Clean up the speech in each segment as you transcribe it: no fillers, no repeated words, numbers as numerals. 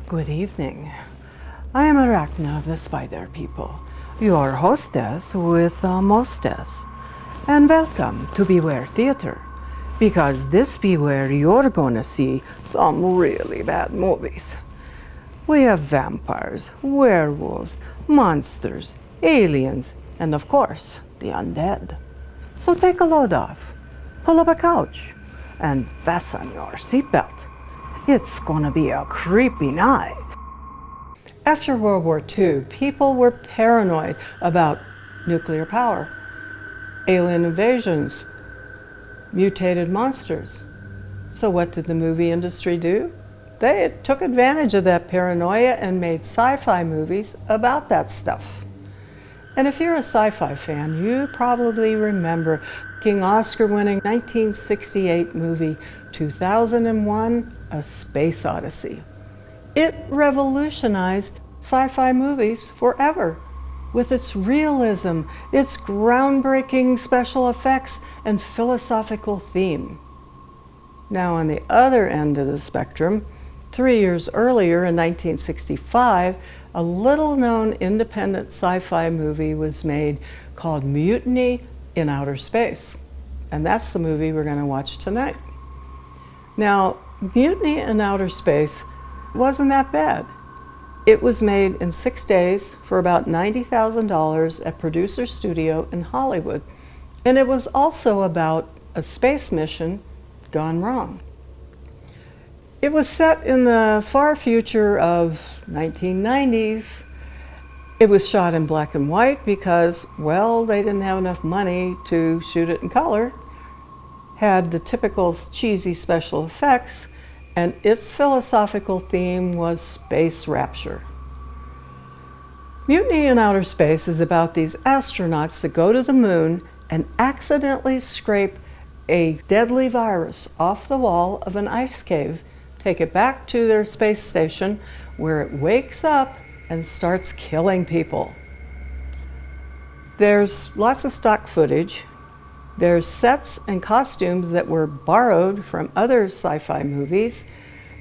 Good evening. I am Arachna of the Spider People, your hostess with mostess. And welcome to Beware Theater, because this be where you're gonna see some really bad movies. We have vampires, werewolves, monsters, aliens, and of course, the undead. So take a load off, pull up a couch, and fasten your seatbelt. It's gonna be a creepy night. After World War II, people were paranoid about nuclear power, alien invasions, mutated monsters. So what did the movie industry do? They took advantage of that paranoia and made sci-fi movies about that stuff. And if you're a sci-fi fan, you probably remember the Oscar-winning 1968 movie 2001: A Space Odyssey. It revolutionized sci-fi movies forever with its realism, its groundbreaking special effects, and philosophical theme. Now, on the other end of the spectrum, 3 years earlier in 1965, a little-known independent sci-fi movie was made called Mutiny in Outer Space. And that's the movie we're going to watch tonight. Now, Mutiny in Outer Space wasn't that bad. It was made in 6 days for about $90,000 at Producer Studio in Hollywood. And it was also about a space mission gone wrong. It was set in the far future of 1990s. It was shot in black and white because, well, they didn't have enough money to shoot it in color. Had the typical cheesy special effects, and its philosophical theme was space rapture. Mutiny in Outer Space is about these astronauts that go to the moon and accidentally scrape a deadly virus off the wall of an ice cave, take it back to their space station, where it wakes up and starts killing people. There's lots of stock footage. There's sets and costumes that were borrowed from other sci-fi movies.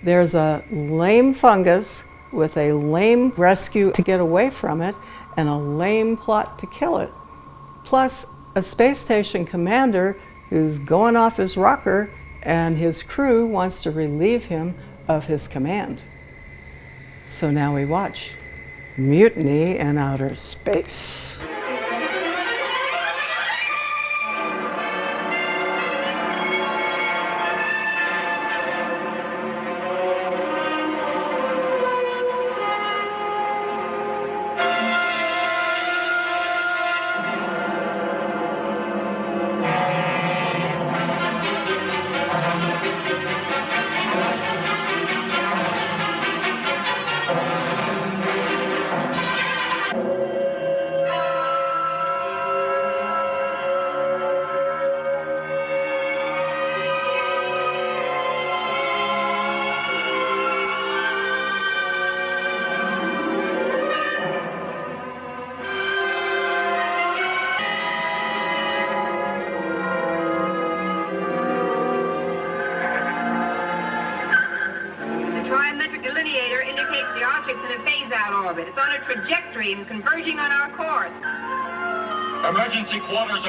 There's a lame fungus with a lame rescue to get away from it and a lame plot to kill it. Plus, a space station commander who's going off his rocker and his crew wants to relieve him of his command. So now we watch Mutiny in Outer Space. It's on a trajectory and converging on our course. Emergency quarters.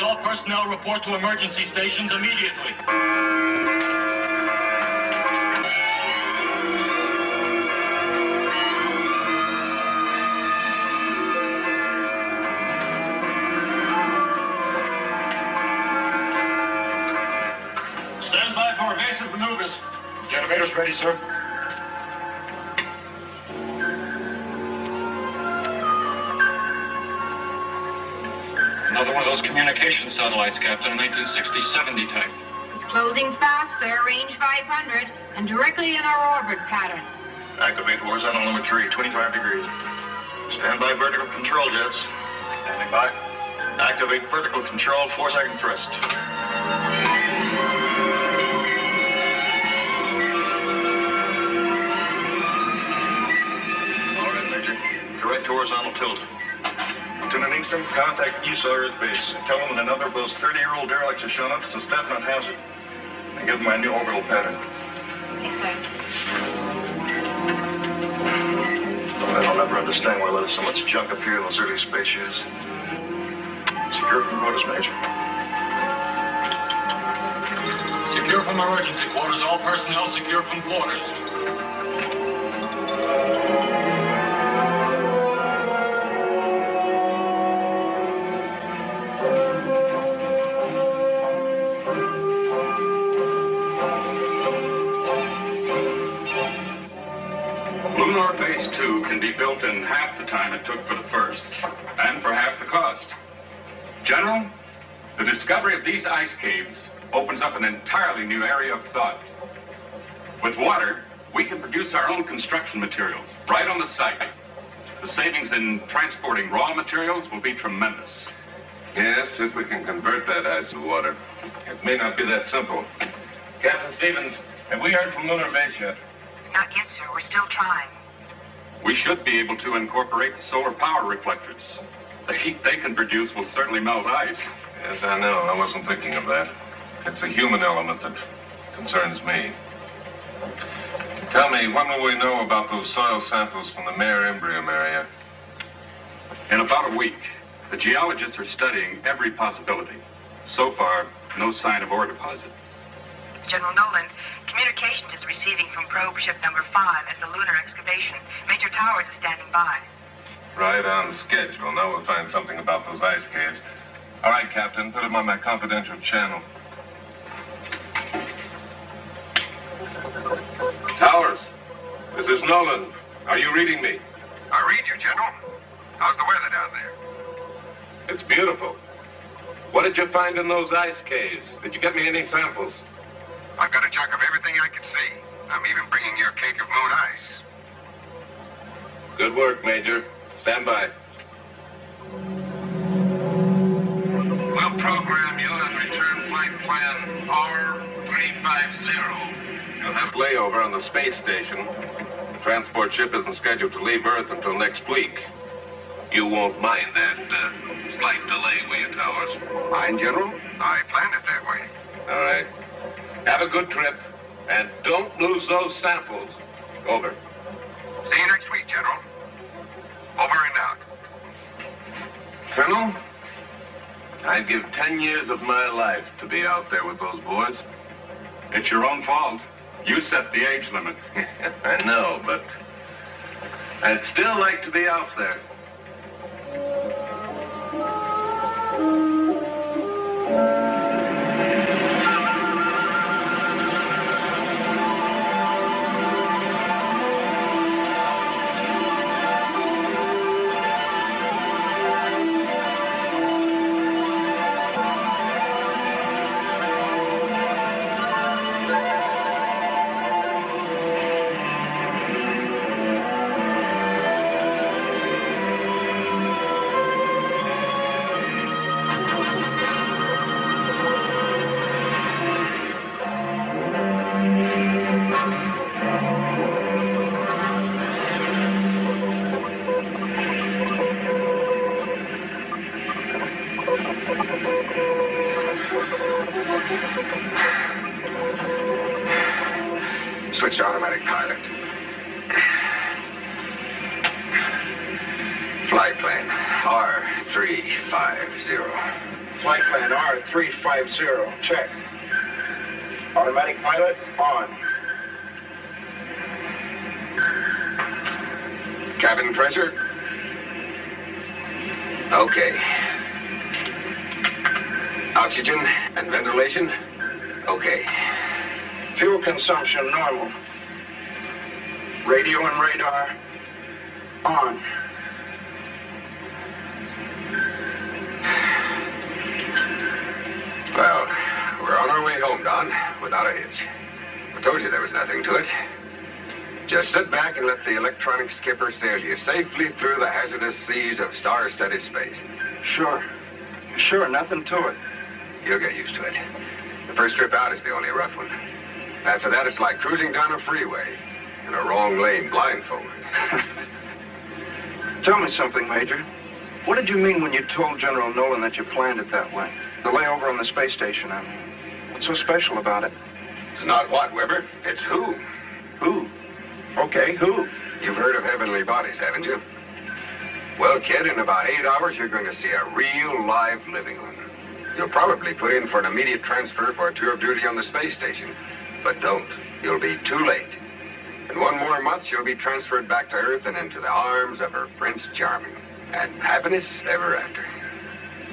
All personnel report to emergency stations immediately. Stand by for evasive maneuvers. Generators ready, sir. Another one of those communication satellites, Captain, 1960-70 type. It's closing fast, sir, range 500, and directly in our orbit pattern. Activate horizontal number 3, 25 degrees. Stand by vertical control jets. Standing by. Activate vertical control, 4-second thrust. All right, Major. Correct horizontal tilt. Lieutenant Inkster, contact ESAR at base. Tell them that another of those 30-year-old derelicts has shown up. It's a definite hazard. And give them my new orbital pattern. Yes, sir. I'll never understand why there's so much junk up here in those early space years. Secure from quarters, Major. Secure from emergency quarters. All personnel secure from quarters. Lunar Base 2 can be built in half the time it took for the first, and for half the cost. General, the discovery of these ice caves opens up an entirely new area of thought. With water, we can produce our own construction materials right on the site. The savings in transporting raw materials will be tremendous. Yes, if we can convert that ice to water. It may not be that simple. Captain Stevens, have we heard from Lunar Base yet? Not yet, sir. We're still trying. We should be able to incorporate solar power reflectors. The heat they can produce will certainly melt ice. Yes, I know. I wasn't thinking of that. It's a human element that concerns me. Tell me, when will we know about those soil samples from the Mare Imbrium area? In about a week. The geologists are studying every possibility. So far, no sign of ore deposit. General Nolan, communications is receiving from probe ship number 5 at the lunar excavation. Major Towers is standing by. Right on schedule. Now we'll find something about those ice caves. All right, Captain, put him on my confidential channel. Towers, this is Nolan. Are you reading me? I read you, General. How's the weather down there? It's beautiful. What did you find in those ice caves? Did you get me any samples? I've got a chunk of everything I can see. I'm even bringing you a cake of moon ice. Good work, Major. Stand by. We'll program you and return flight plan R350. You'll have layover on the space station. The transport ship isn't scheduled to leave Earth until next week. You won't mind that slight delay, will you, Towers? Mind, General? I planned it that way. All right. Have a good trip, and don't lose those samples. Over. See you next week, General. Over and out. Colonel, I'd give 10 years of my life to be out there with those boys. It's your own fault. You set the age limit. I know, but I'd still like to be out there. Switch to automatic pilot. Flight plan R350. Flight plan R350. Check. Automatic pilot on. Cabin pressure? Okay. Oxygen and ventilation? Okay. Fuel consumption normal. Radio and radar on. Well, we're on our way home, Don, without a hitch. I told you there was nothing to it. Just sit back and let the electronic skipper sail you safely through the hazardous seas of star-studded space. Sure. Sure, nothing to it. You'll get used to it. The first trip out is the only rough one. After that, it's like cruising down a freeway in a wrong lane blindfolded. Tell me something, Major. What did you mean when you told General Nolan that you planned it that way? The layover on the space station, I mean. What's so special about it? It's not what, Weber. It's who. Who? Okay, who? You've heard of heavenly bodies, haven't you? Well, kid, in about 8 hours, you're going to see a real, live, living one. You'll probably put in for an immediate transfer for a tour of duty on the space station. But don't. You'll be too late. In 1 more month, you'll be transferred back to Earth and into the arms of her Prince Charming. And happiness ever after.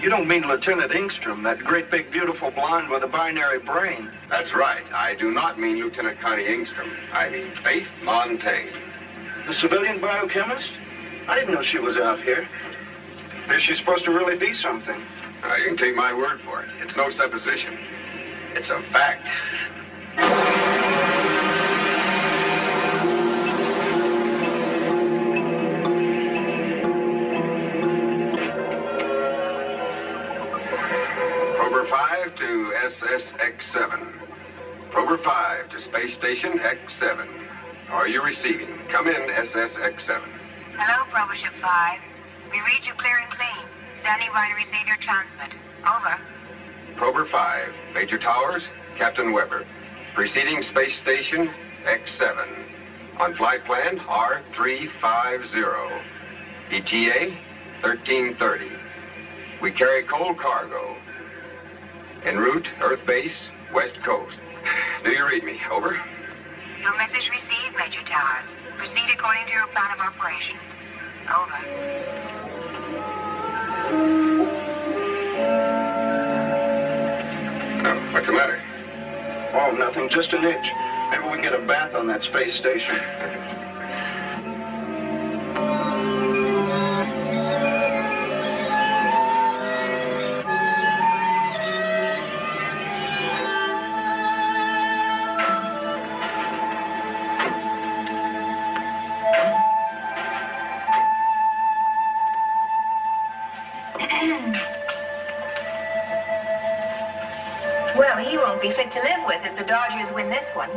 You don't mean Lieutenant Ingstrom, that great big beautiful blonde with a binary brain. That's right. I do not mean Lieutenant Connie Ingstrom. I mean Faith Montaigne. The civilian biochemist? I didn't know she was out here. Is she supposed to really be something? You can take my word for it. It's no supposition. It's a fact. Prober 5 to SSX-7. Prober 5 to Space Station X-7. Are you receiving? Come in, SSX-7. Hello, Prober Ship 5. We read you clear and clean. Standing by to receive your transmit. Over. Prober 5, Major Towers, Captain Weber. Preceding Space Station X-7. On flight plan R350. ETA 1330. We carry coal cargo. En route, Earth Base, West Coast. Do you read me? Over. Your message received, Major Towers. Proceed according to your plan of operation. Over. Oh, what's the matter? Oh, nothing. Just an itch. Maybe we can get a bath on that space station. Well, he won't be fit to live with if the Dodgers win this one.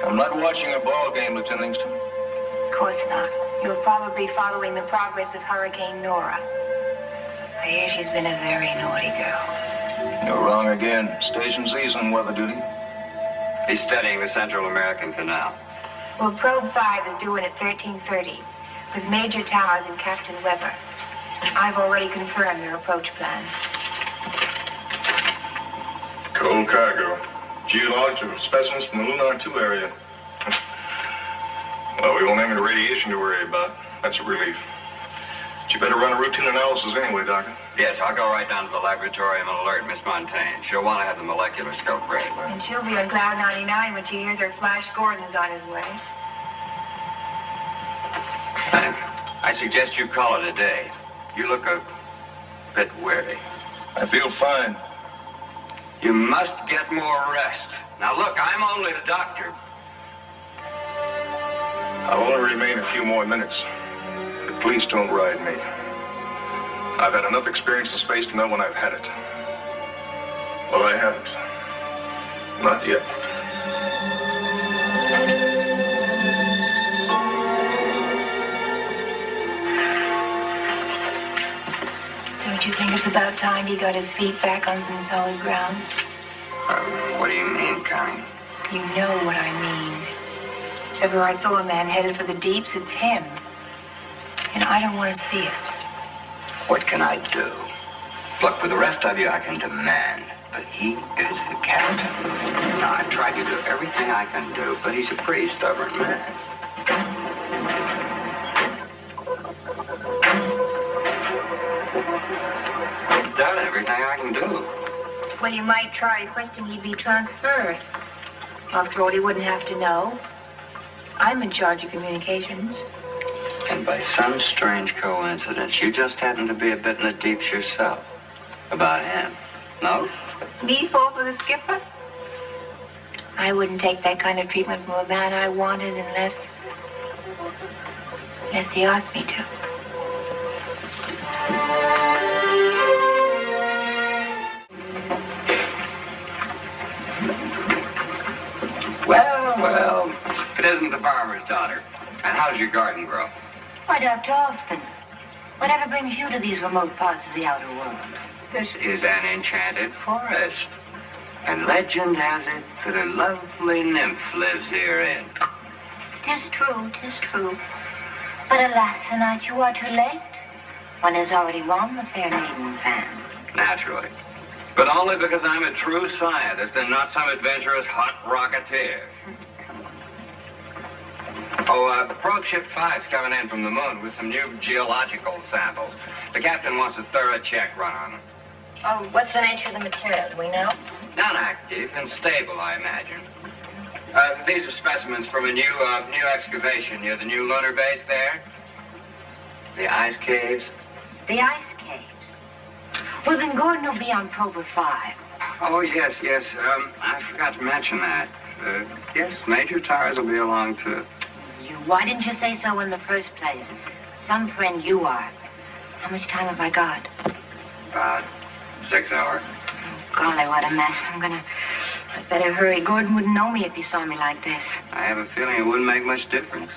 I'm not watching a ball game, Lieutenant Ingstrom. Of course not. You're probably following the progress of Hurricane Nora. I hear she's been a very naughty girl. You're wrong again. Station Z's on weather duty. He's studying the Central American Canal. Well, Probe 5 is due in at 1330 with Major Towers and Captain Weber. I've already confirmed their approach plan. Coal cargo. Geological specimens from the Lunar 2 area. Well, we won't have any radiation to worry about. That's a relief. But you better run a routine analysis anyway, Doctor. Yes, I'll go right down to the laboratory and alert Miss Montaigne. She'll want to have the molecular scope ready. And she'll be on cloud 99 when she hears her Flash Gordon's on his way. Hank, I suggest you call it a day. You look a bit weary. I feel fine. You must get more rest. Now look, I'm only the doctor. I'll only remain a few more minutes. But please don't ride me. I've had enough experience in space to know when I've had it. Well, I haven't. Not yet. Don't you think it's about time he got his feet back on some solid ground? What do you mean, Connie? You know what I mean. If ever I saw a man headed for the deeps, it's him. And I don't want to see it. What can I do? Look, for the rest of you, I can demand. But he is the captain. Now, I've tried to do everything I can do, but he's a pretty stubborn man. I've done everything I can do. Well, you might try requesting he be transferred. After all, he wouldn't have to know. I'm in charge of communications. And by some strange coincidence, you just happen to be a bit in the deeps yourself. About him. No? Me fall for the skipper? I wouldn't take that kind of treatment from a man I wanted unless he asked me to. Well, it isn't the farmer's daughter. And how's your garden grow? Why, Dr. Austin, whatever brings you to these remote parts of the outer world? This is an enchanted forest. And legend has it that a lovely nymph lives herein. 'Tis true, 'tis true. But alas, tonight you are too late. One has already won the fair maiden fan. Naturally. But only because I'm a true scientist and not some adventurous hot rocketeer. Probe Ship 5's coming in from the moon with some new geological samples. The captain wants a thorough check run on them. Oh, what's the nature of the material? Do we know? Non-active and stable, I imagine. These are specimens from a new excavation near the new lunar base there. The ice caves. The ice caves. Well, then Gordon will be on Prober 5. Oh, yes. I forgot to mention that. Yes, Major Towers will be along, too. Why didn't you say so in the first place? Some friend you are. How much time have I got? About 6 hours. Golly, what a mess. I'd better hurry. Gordon wouldn't know me if he saw me like this. I have a feeling it wouldn't make much difference.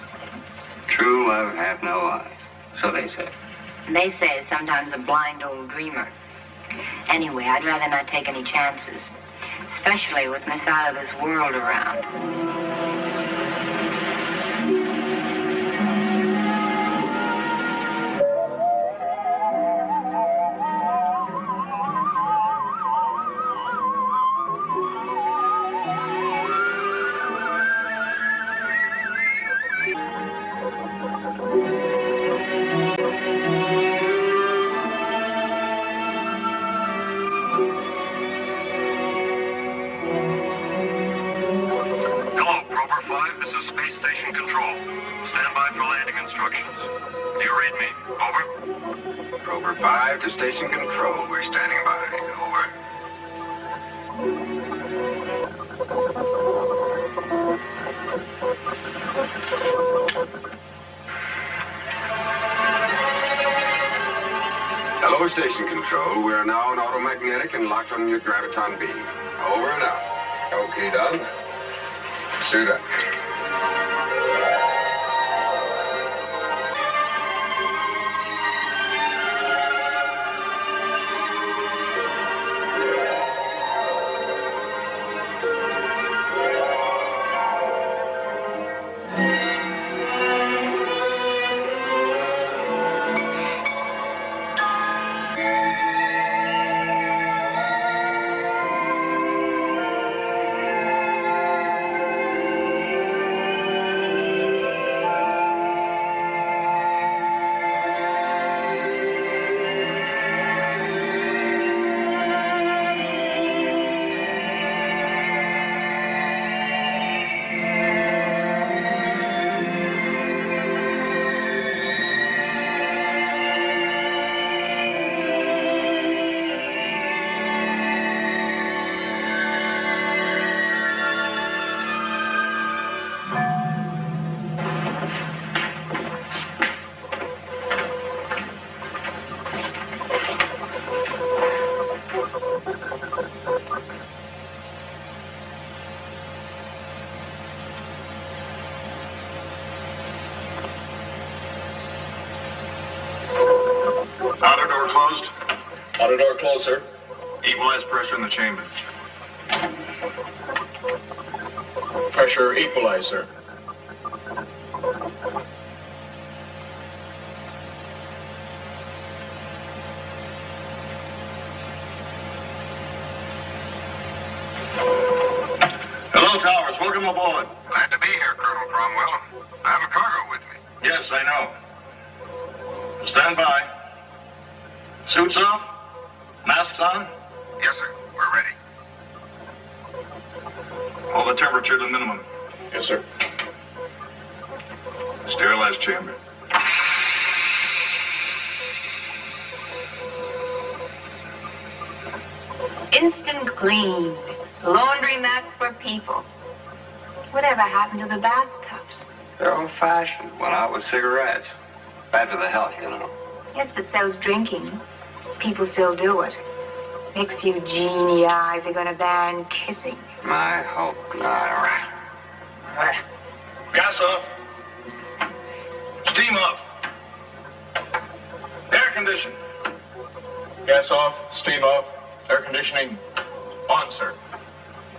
True love hath no eyes. So they say. They say sometimes a blind old dreamer. Anyway, I'd rather not take any chances. Especially with Miss out of this world around. To station control. We're standing by. Over. Hello, station control. We're now on automagnetic and locked on your graviton beam. Over and out. Okay, done. Suit up. Outer door closed, sir. Equalize pressure in the chamber. Pressure equalized, sir. Hello, Towers. Welcome aboard. Glad to be here, Colonel Cromwell. I have a cargo with me. Yes, I know. Stand by. Suits off? Masks on? Yes, sir. We're ready. Hold the temperature to the minimum. Yes, sir. Sterilized chamber. Instant clean. Laundry mats for people. Whatever happened to the bathtubs? They're old-fashioned. Went out with cigarettes. Bad for the health, you know. Yes, but so's drinking. People still do it. Next few genie eyes are gonna ban kissing. My hope not. Gas off. Steam off. Air condition. Gas off. Steam off. Air conditioning on, sir.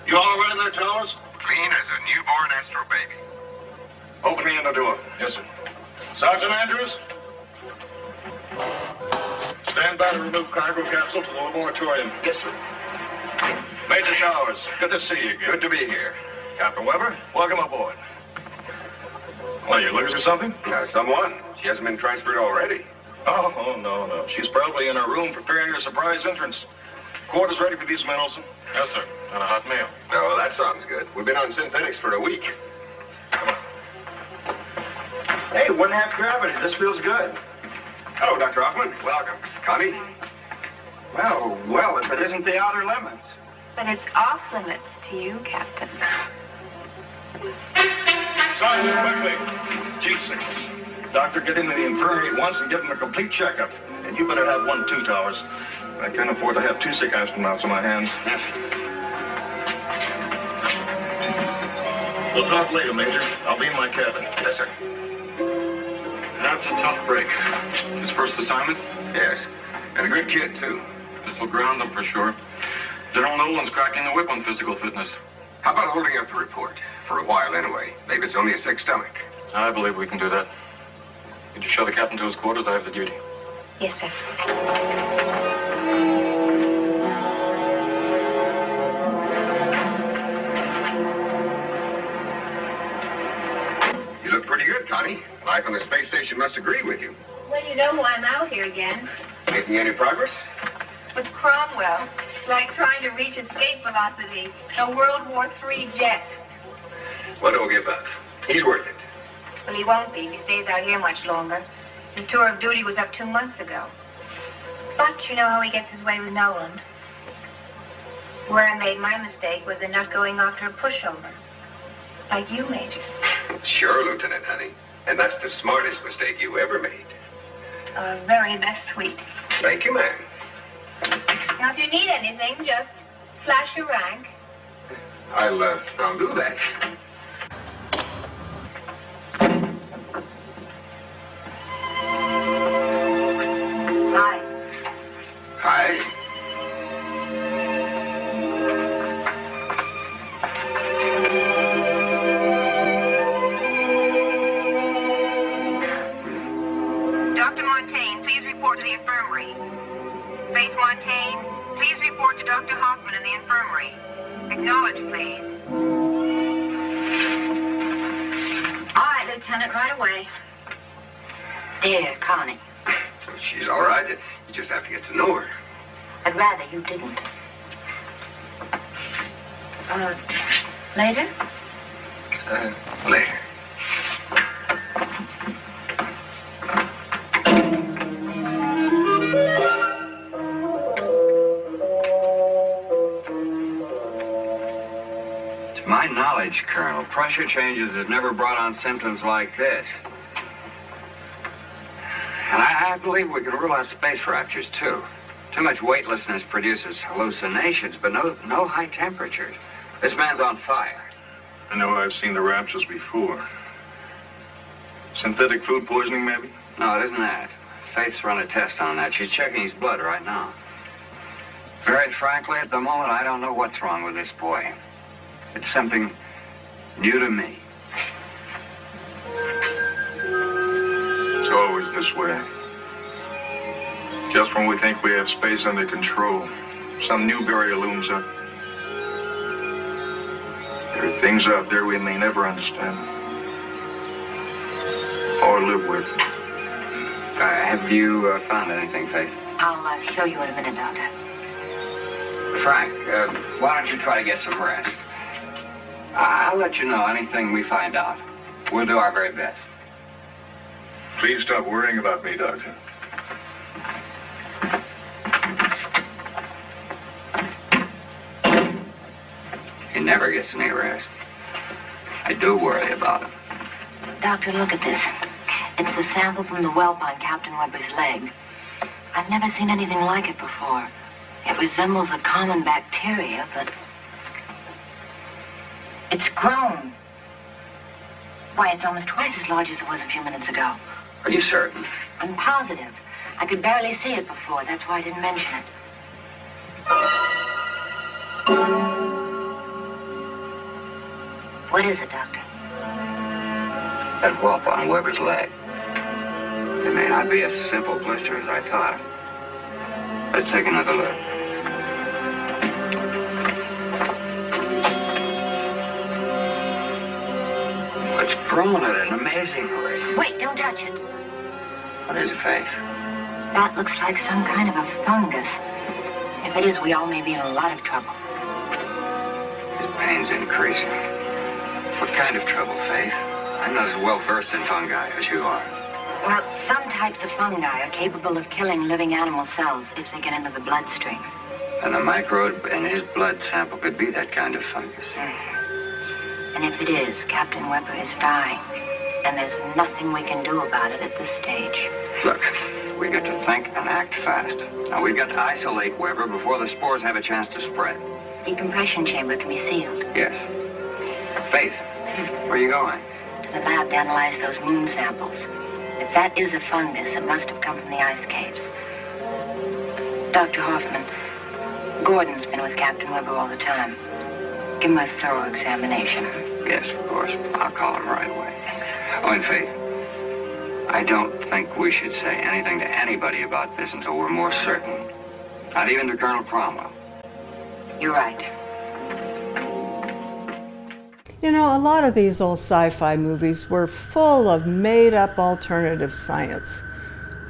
You all right there, Towers? Clean as a newborn astro baby. Open the inner door. Yes, sir. Sergeant Andrews? Stand by to remove cargo capsule to the laboratorium. Yes, sir. Major Showers, good to see you again. Good to be here. Captain Weber, welcome aboard. Well, you looking for something? Someone. She hasn't been transferred already. Oh, no. She's probably in her room preparing her surprise entrance. Quarters ready for these men, Olson? Yes, sir. And a hot meal. Oh, that sounds good. We've been on synthetics for a week. Hey, 1/2 gravity. This feels good. Hello, Dr. Hoffman. Welcome. Connie? Well, if it isn't the outer limits. But it's off limits to you, Captain. Sergeant, quickly. G6. Doctor, get into the infirmary at once and give him a complete checkup. And you better have 1 2 towers. I can't afford to have 2 sick astronauts on my hands. Yes. We'll talk later, Major. I'll be in my cabin. Yes, sir. That's a tough break. His first assignment? Yes. And a good kid, too. This will ground them for sure. General Nolan's cracking the whip on physical fitness. How about holding up the report? For a while, anyway. Maybe it's only a sick stomach. I believe we can do that. Could you show the captain to his quarters? I have the duty. Yes, sir. You look pretty good, Connie. Life on the space station must agree with you. Well, you know why I'm out here again. Making any progress? With Cromwell. Like trying to reach escape velocity. A World War III jet. Well, don't give up. He's worth it. Well, he won't be if he stays out here much longer. His tour of duty was up 2 months ago. But you know how he gets his way with Nolan. Where I made my mistake was in not going after a pushover. Like you, Major. Sure, Lieutenant, honey. And that's the smartest mistake you ever made. Very, that's sweet. Thank you, ma'am. Now, if you need anything, just flash your rank. I'll do that. Hi. Hi. Dr. Montaigne, please report to the infirmary. Faith Montaigne, please report to Dr. Hoffman in the infirmary. Acknowledge, please. All right, Lieutenant, right away. Dear Connie, She's all right. You just have to get to know her. I'd rather you didn't. Later? Later. To my knowledge, Colonel, pressure changes have never brought on symptoms like this. And I believe we can rule out space raptures, too. Too much weightlessness produces hallucinations, but no high temperatures. This man's on fire. I know I've seen the raptures before. Synthetic food poisoning, maybe? No, it isn't that. Faith's run a test on that. She's checking his blood right now. Very frankly, at the moment, I don't know what's wrong with this boy. It's something new to me. It's always this way. Just when we think we have space under control, some new barrier looms up. There are things out there we may never understand or live with. Have you found anything, Faith? I'll show you in a minute, Doctor. Frank, why don't you try to get some rest? I'll let you know anything we find out. We'll do our very best. Please stop worrying about me, Doctor. He never gets any rest. I do worry about him. Doctor, look at this. It's the sample from the whelp on Captain Weber's leg. I've never seen anything like it before. It resembles a common bacteria, but it's grown. Why, it's almost twice as large as it was a few minutes ago. Are you certain? I'm positive. I could barely see it before. That's why I didn't mention it. What is it, Doctor? That whelp on Weber's leg. It may not be a simple blister as I thought. Let's take another look. It's grown at an amazing rate. Wait, don't touch it. What is it, Faith? That looks like some kind of a fungus. If it is, we all may be in a lot of trouble. His pain's increasing. What kind of trouble, Faith? I'm not as well versed in fungi as you are. Well, some types of fungi are capable of killing living animal cells if they get into the bloodstream. And the microbe in his blood sample could be that kind of fungus. And if it is, Captain Weber is dying. And there's nothing we can do about it at this stage. Look, we got to think and act fast. Now, we've got to isolate Weber before the spores have a chance to spread. Decompression chamber can be sealed. Yes. Faith, where are you going? To the lab to analyze those moon samples. If that is a fungus, it must have come from the ice caves. Dr. Hoffman, Gordon's been with Captain Weber all the time. Give him a thorough examination. Yes, of course. I'll call him right away. Thanks. Oh, and Faith, I don't think we should say anything to anybody about this until we're more certain. Not even to Colonel Cromwell. You're right. You know, a lot of these old sci-fi movies were full of made-up alternative science.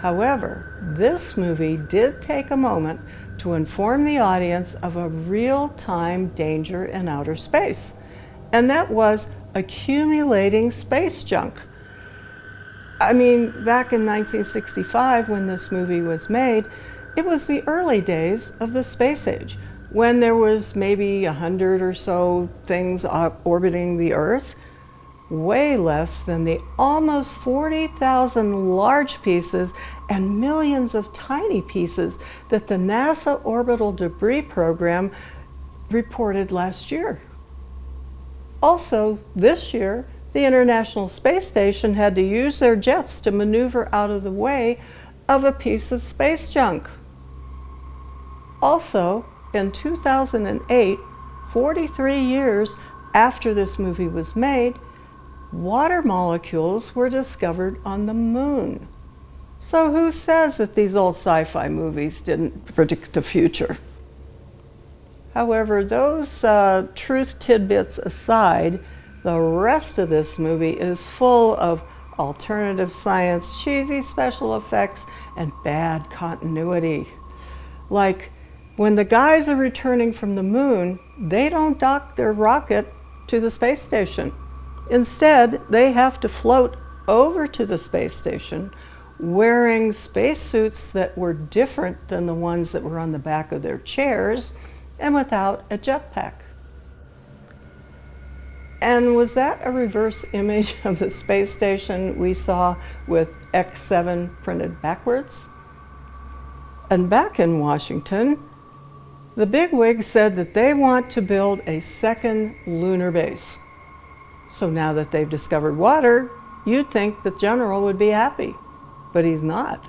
However, this movie did take a moment to inform the audience of a real-time danger in outer space, and that was accumulating space junk. I mean, back in 1965, when this movie was made, it was the early days of the space age, when there was maybe 100 or so things orbiting the Earth, way less than the almost 40,000 large pieces and millions of tiny pieces that the NASA Orbital Debris Program reported last year. Also, this year, the International Space Station had to use their jets to maneuver out of the way of a piece of space junk. Also, in 2008, 43 years after this movie was made, water molecules were discovered on the moon. So who says that these old sci-fi movies didn't predict the future? However, those truth tidbits aside, the rest of this movie is full of alternative science, cheesy special effects, and bad continuity. Like, when the guys are returning from the moon, they don't dock their rocket to the space station. Instead, they have to float over to the space station wearing spacesuits that were different than the ones that were on the back of their chairs and without a jetpack. And was that a reverse image of the space station we saw with X7 printed backwards? And back in Washington, the bigwigs said that they want to build a second lunar base. So now that they've discovered water, you'd think the general would be happy, but he's not.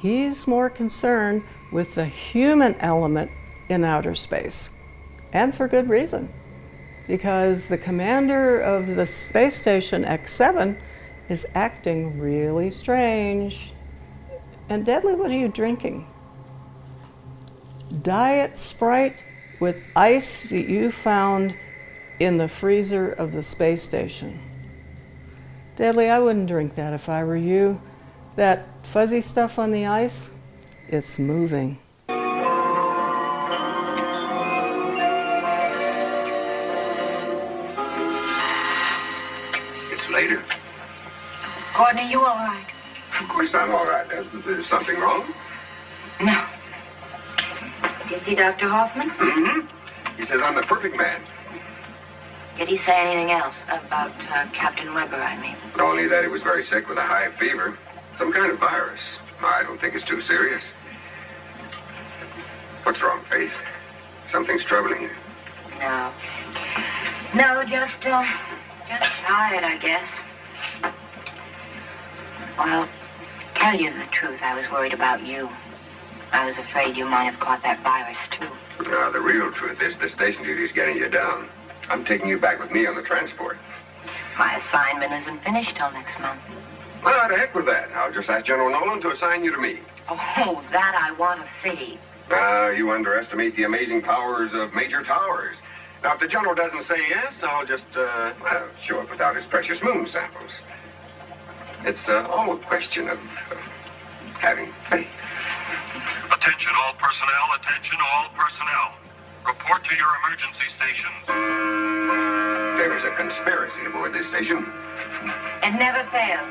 He's more concerned with the human element in outer space, and for good reason, because the commander of the space station X7 is acting really strange. And Deadly, what are you drinking? Diet Sprite with ice that you found in the freezer of the space station. Deadly, I wouldn't drink that if I were you. That fuzzy stuff on the ice, it's moving. It's later. Gordon, are you all right? Of course I'm all right. There's something wrong? No. Did you see Dr. Hoffman? Mm-hmm. He says I'm the perfect man. Did he say anything else about Captain Weber, I mean? Only that he was very sick with a high fever. Some kind of virus. I don't think it's too serious. What's wrong, Faith? Something's troubling you. No. No, just tired, I guess. Well, tell you the truth, I was worried about you. I was afraid you might have caught that virus, too. No, the real truth is the station duty is getting you down. I'm taking you back with me on the transport. My assignment isn't finished till next month. Well, to heck with that. I'll just ask General Nolan to assign you to me. Oh, that I want to see. You underestimate the amazing powers of Major Towers. Now, if the General doesn't say yes, I'll just, show up without his precious moon samples. It's all a question of having faith. Attention all personnel, attention all personnel. Report to your emergency stations. There is a conspiracy aboard this station. It never fails.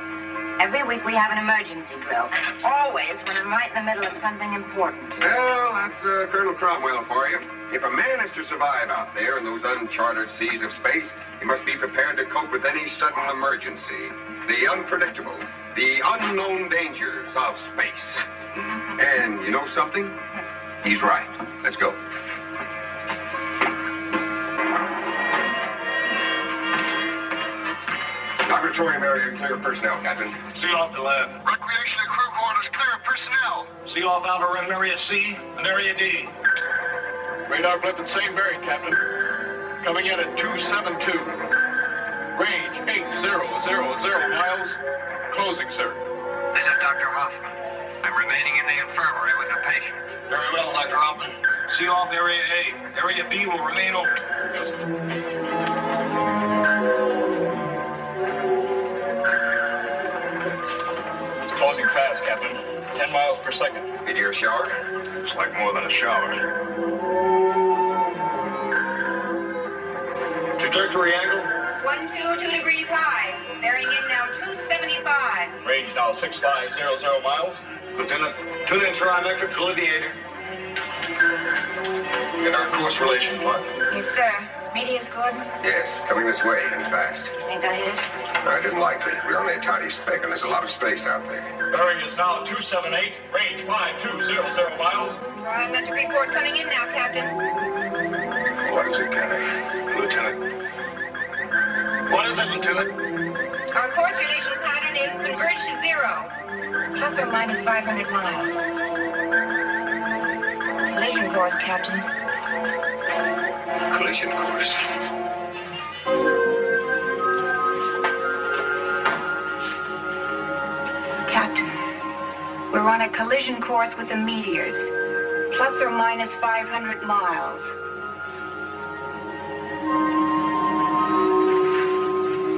Every week we have an emergency drill. Always when I'm right in the middle of something important. Well, that's Colonel Cromwell for you. If a man is to survive out there in those uncharted seas of space, he must be prepared to cope with any sudden emergency. The unpredictable, the unknown dangers of space. And you know something? He's right. Let's go. Laboratorium area clear of personnel, Captain. Seal off the lab. Recreation and crew quarters clear of personnel. Seal off outer rim area C and area D. Radar blip at same bearing, Captain. Coming in at 272. Range 8000 miles. Closing, sir. This is Dr. Hoffman. I'm remaining in the infirmary with a patient. Very well, Dr. Hoffman. Seal off area A. Area B will remain open. Yes, sir. It's closing fast, Captain. 10 miles per second. Meteor shower? It's like more than a shower. Trajectory angle? 122 degrees high. Bearing in now 275. Range now 6500 miles. Lieutenant, tune in trimetric colliviator. Get our course relation plot. Yes, sir. Media's Gordon. Yes, coming this way and fast. Think that hit us? No, it isn't likely. We're only a tiny speck, and there's a lot of space out there. Bearing is now 278. Range 5200 miles. Trimetric report coming in now, Captain. What is it, Kenny? Lieutenant. What is it, Lieutenant? Our course relation pattern is converged to zero. Plus or minus 500 miles. Collision course, Captain. Collision course. Captain, we're on a collision course with the meteors. Plus or minus 500 miles.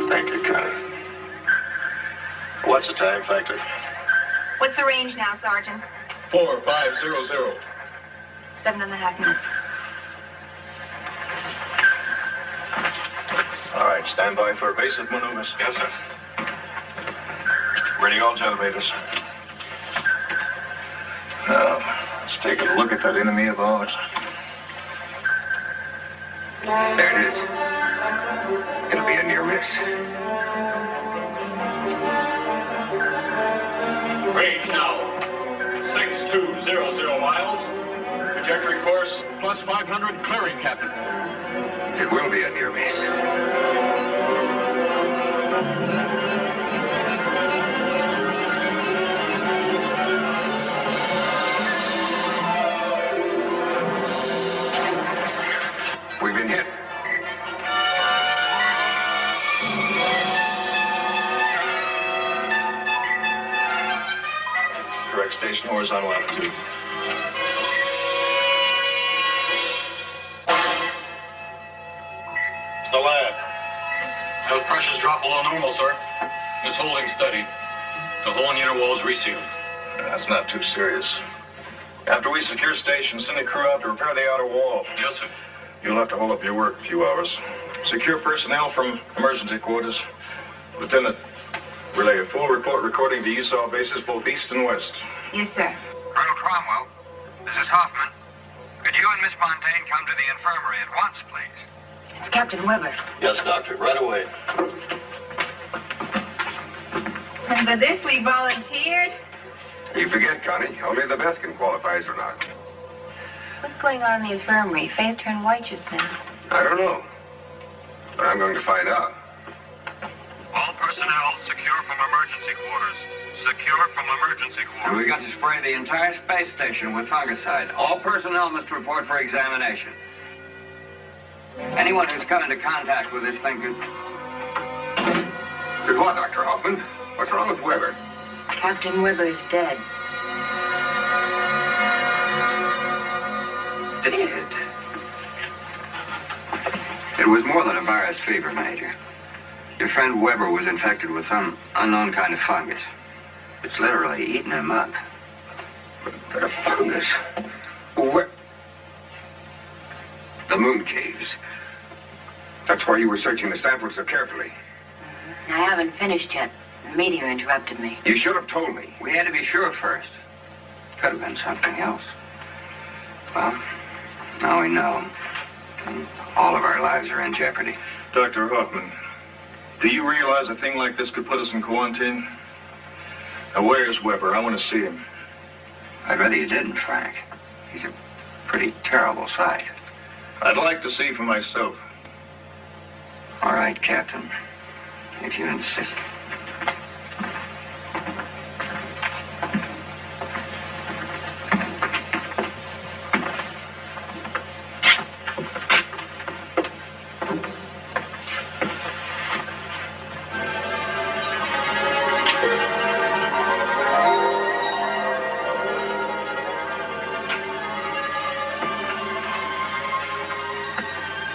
Thank you, Connie. What's the time factor? What's the range now, Sergeant? 4500. 7.5 minutes. All right, stand by for evasive maneuvers. Yes, sir. Ready all generators. Now, let's take a look at that enemy of ours. There it is. It'll be a near miss. Range now 6200 miles. Trajectory course plus 500 clearing, Captain. It will be a near miss. We've been hit. Correct station horizontal attitude. The lab. Those pressures drop below normal, sir. It's holding steady. The whole inner wall is resealed. That's not too serious. After we secure station, send a crew out to repair the outer wall. Yes, sir. You'll have to hold up your work a few hours. Secure personnel from emergency quarters. Lieutenant, relay a full report recording to Esau bases both east and west. Yes, sir. Colonel Cromwell, this is Hoffman. Could you and Miss Montaigne come to the infirmary at once, please? It's Captain Weber. Yes, Doctor. Right away. And for this we volunteered. You forget, Connie. Only the best can qualify as or not. What's going on in the infirmary? Faith turned white just now. I don't know. But I'm going to find out. All personnel secure from emergency quarters. Secure from emergency And quarters. we got to spray the entire space station with fungicide. All personnel must report for examination. Anyone who's come into contact with this thing could... Good what, Dr. Hoffman? What's wrong with Weber? Captain Weber is dead. Dead? It was more than a virus fever, Major. Your friend Weber was infected with some unknown kind of fungus. It's literally eaten him up. But a fungus? Where? The moon caves. That's why you were searching the samples so carefully. I haven't finished yet. The meteor interrupted me. You should have told me. We had to be sure first. Could have been something else. Well, now we know. And all of our lives are in jeopardy. Dr. Hoffman, do you realize a thing like this could put us in quarantine? Now, where's Weber? I want to see him. I'd rather you didn't, Frank. He's a pretty terrible sight. I'd like to see for myself. All right, Captain. If you insist.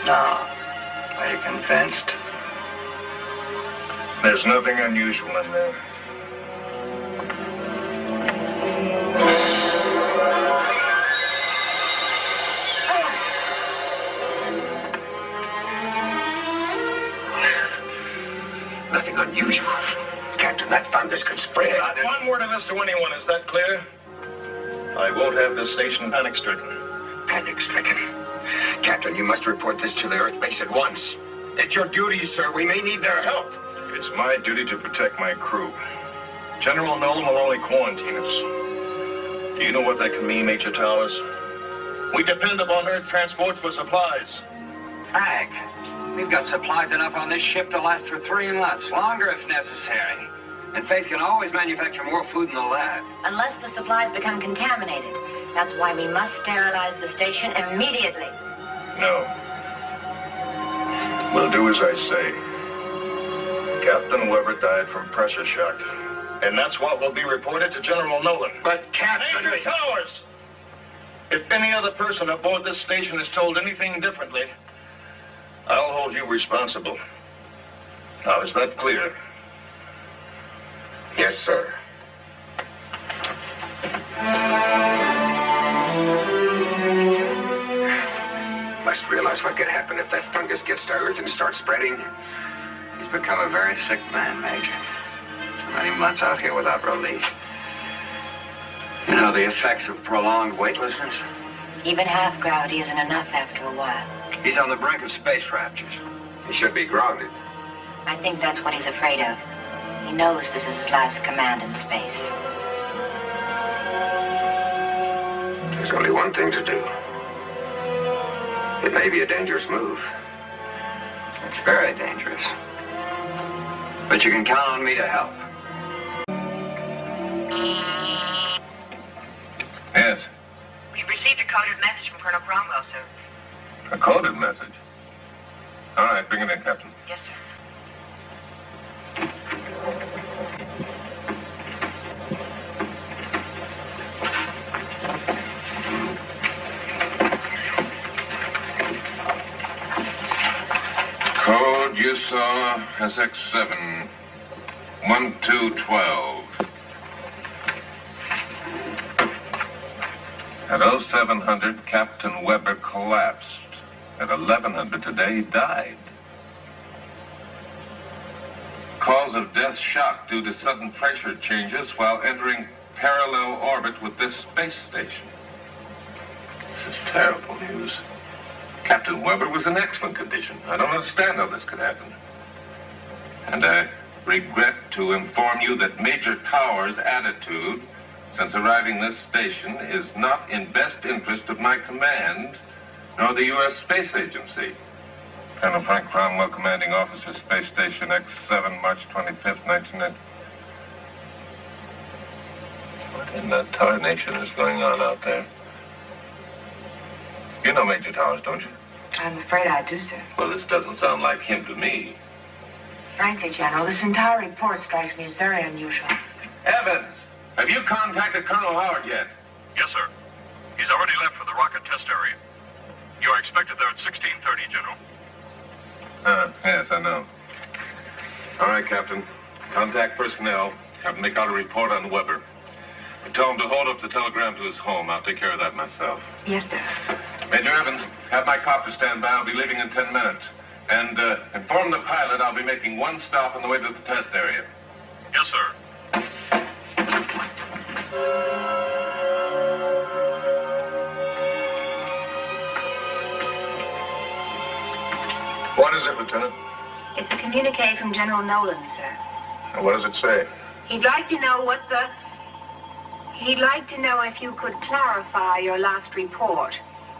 Now, are you convinced? There's nothing unusual in there. Nothing unusual. Captain, that fungus could spread. Not one word of this to anyone, is that clear? I won't have this station panic-stricken. Panic-stricken? Captain, you must report this to the Earth base at once. It's your duty, sir. We may need their help. It's my duty to protect my crew. General Nolan will only quarantine us. Do you know what that can mean, Major Towers? We depend upon Earth transports for supplies. Frank, we've got supplies enough on this ship to last for 3 months, longer if necessary. And Faith can always manufacture more food in the lab. Unless the supplies become contaminated. That's why we must sterilize the station immediately. No. We'll do as I say. Captain Weber died from pressure shock. And that's what will be reported to General Nolan. But Captain... Major Towers! If any other person aboard this station is told anything differently, I'll hold you responsible. Now, is that clear? Yes, sir. Must realize what could happen if that fungus gets to Earth and starts spreading. He's become a very sick man, Major. Too many months out here without relief. You know the effects of prolonged weightlessness? Even half gravity isn't enough after a while. He's on the brink of space raptures. He should be grounded. I think that's what he's afraid of. He knows this is his last command in space. There's only one thing to do. It may be a dangerous move. It's very dangerous. But you can count on me to help. Yes. We've received a coded message from Colonel Cromwell, sir. A coded message? All right, bring it in, Captain. Yes, sir. Code you saw SX7 1212. At 0700, Captain Weber collapsed. At 1100 today, he died. Cause of death shock due to sudden pressure changes while entering parallel orbit with this space station. This is terrible news. Captain Weber was in excellent condition. I don't understand how this could happen. And I regret to inform you that Major Towers' attitude since arriving this station is not in best interest of my command, nor the U.S. Space Agency. Colonel Frank Cromwell, Commanding Officer, Space Station X7, March 25th, 1990. What in the tarnation is going on out there? You know Major Towers, don't you? I'm afraid I do, sir. Well, this doesn't sound like him to me. Frankly, General, this entire report strikes me as very unusual. Evans, have you contacted Colonel Howard yet? Yes, sir. He's already left for the rocket test area. You are expected there at 16:30, General. Yes, I know. All right, Captain. Contact personnel. Have them make out a report on Weber. But tell him to hold up the telegram to his home. I'll take care of that myself. Yes, sir. Major Evans, have my copter stand by. I'll be leaving in 10 minutes. And inform the pilot I'll be making one stop on the way to the test area. Yes, sir. What is it, Lieutenant? It's a communique from General Nolan, sir. And what does it say? He'd like to know if you could clarify your last report.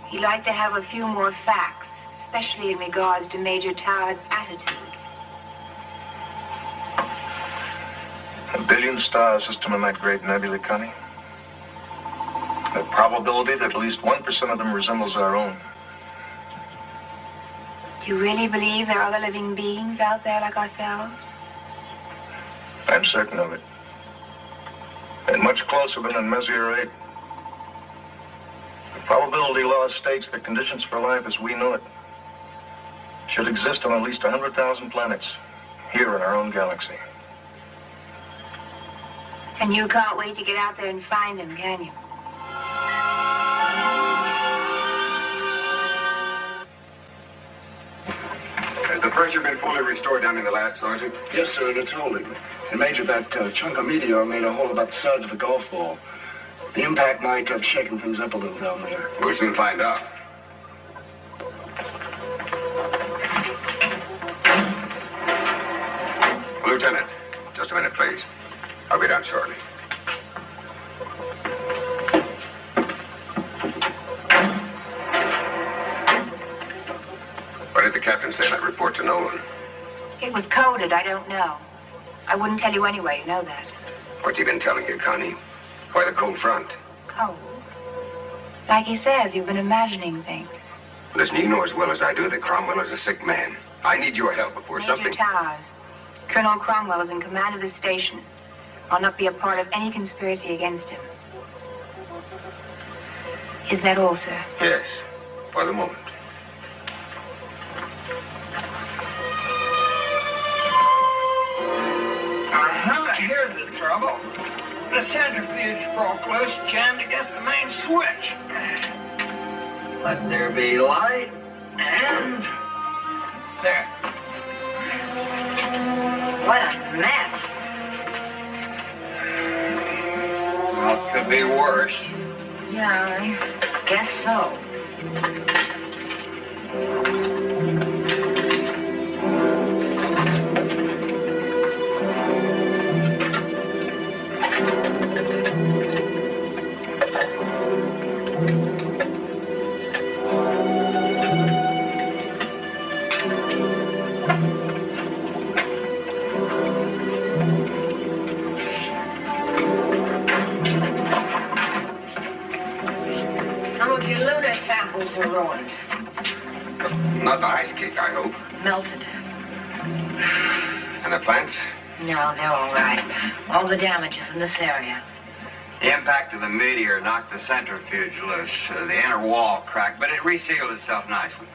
He'd like to have a few more facts, especially in regards to Major Tower's attitude. A billion-star system in that great nebula, Connie. The probability that at least 1% of them resembles our own. Do you really believe there are other living beings out there like ourselves? I'm certain of it. And much closer than in Messier 8. The probability law states that conditions for life as we know it should exist on at least 100,000 planets here in our own galaxy. And you can't wait to get out there and find them, can you? Has the pressure been fully restored down in the lab, Sergeant? Yes, sir, and it's holding. And Major, that chunk of meteor made a hole about the size of a golf ball. The impact might have shaken things up a little down there. We'll soon find out. Lieutenant, just a minute, please. I'll be down shortly. What did the captain say in that report to Nolan? It was coded, I don't know. I wouldn't tell you anyway, you know that. What's he been telling you, Connie? Why the cold front? Cold? Like he says, you've been imagining things. Listen, you know as well as I do that Cromwell is a sick man. I need your help before Major something... Towers, Colonel Cromwell is in command of the station. I'll not be a part of any conspiracy against him. Is that all, sir? Yes, for the moment. Here's the trouble. The centrifuge broke loose, jammed against the main switch. Let there be light, and there. What a mess. Well, it could be worse. Yeah, I guess so. Are ruined. Not the ice cake, I hope. Melted. And the plants? No, they're all right. All the damage is in this area. The impact of the meteor knocked the centrifuge loose. The inner wall cracked, but it resealed itself nicely.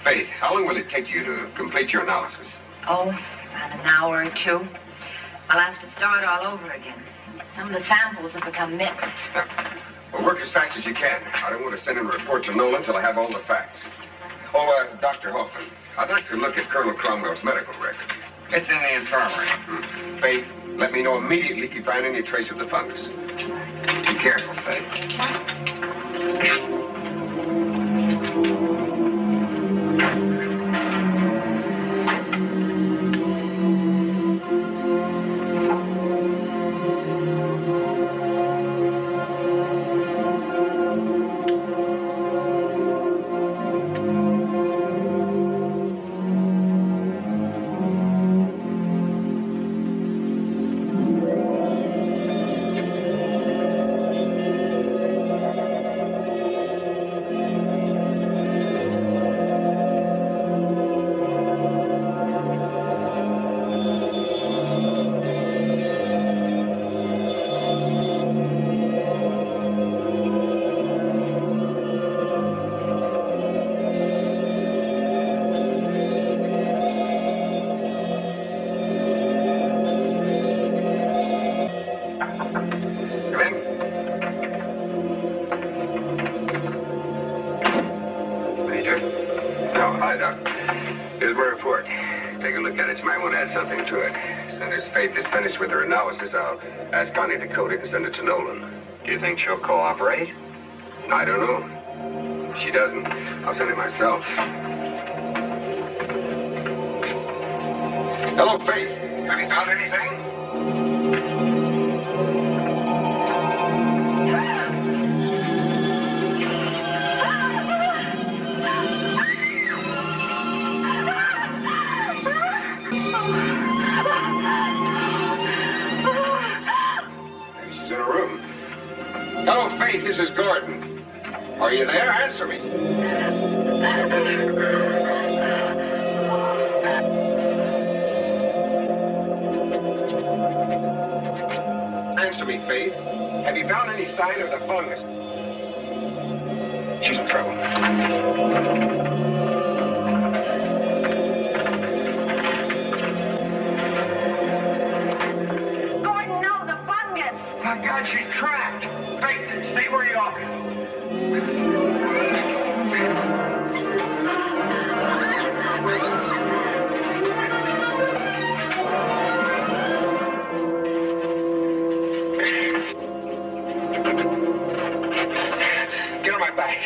Faith, how long will it take you to complete your analysis? Oh, about an hour or two. I'll have to start all over again. Some of the samples have become mixed. Well, work as fast as you can. I don't want to send in a report to Nolan until I have all the facts. Oh, Dr. Hoffman, I'd like to look at Colonel Cromwell's medical record. It's in the infirmary. Faith, let me know immediately if you find any trace of the fungus. Be careful, Faith. Here's my report. Take a look at it. You might want to add something to it. As soon as Faith is finished with her analysis, I'll ask Connie to code it and send it to Nolan. Do you think she'll cooperate? I don't know. If she doesn't, I'll send it myself. Hello, Faith. Have you found anything? She's in her room. Hello, Faith. This is Gordon. Are you there? Answer me. Answer me, Faith. Have you found any sign of the fungus? She's in trouble. Gordon, no, the fungus! My God, she's trapped. Faith, stay where you are. Get on my back.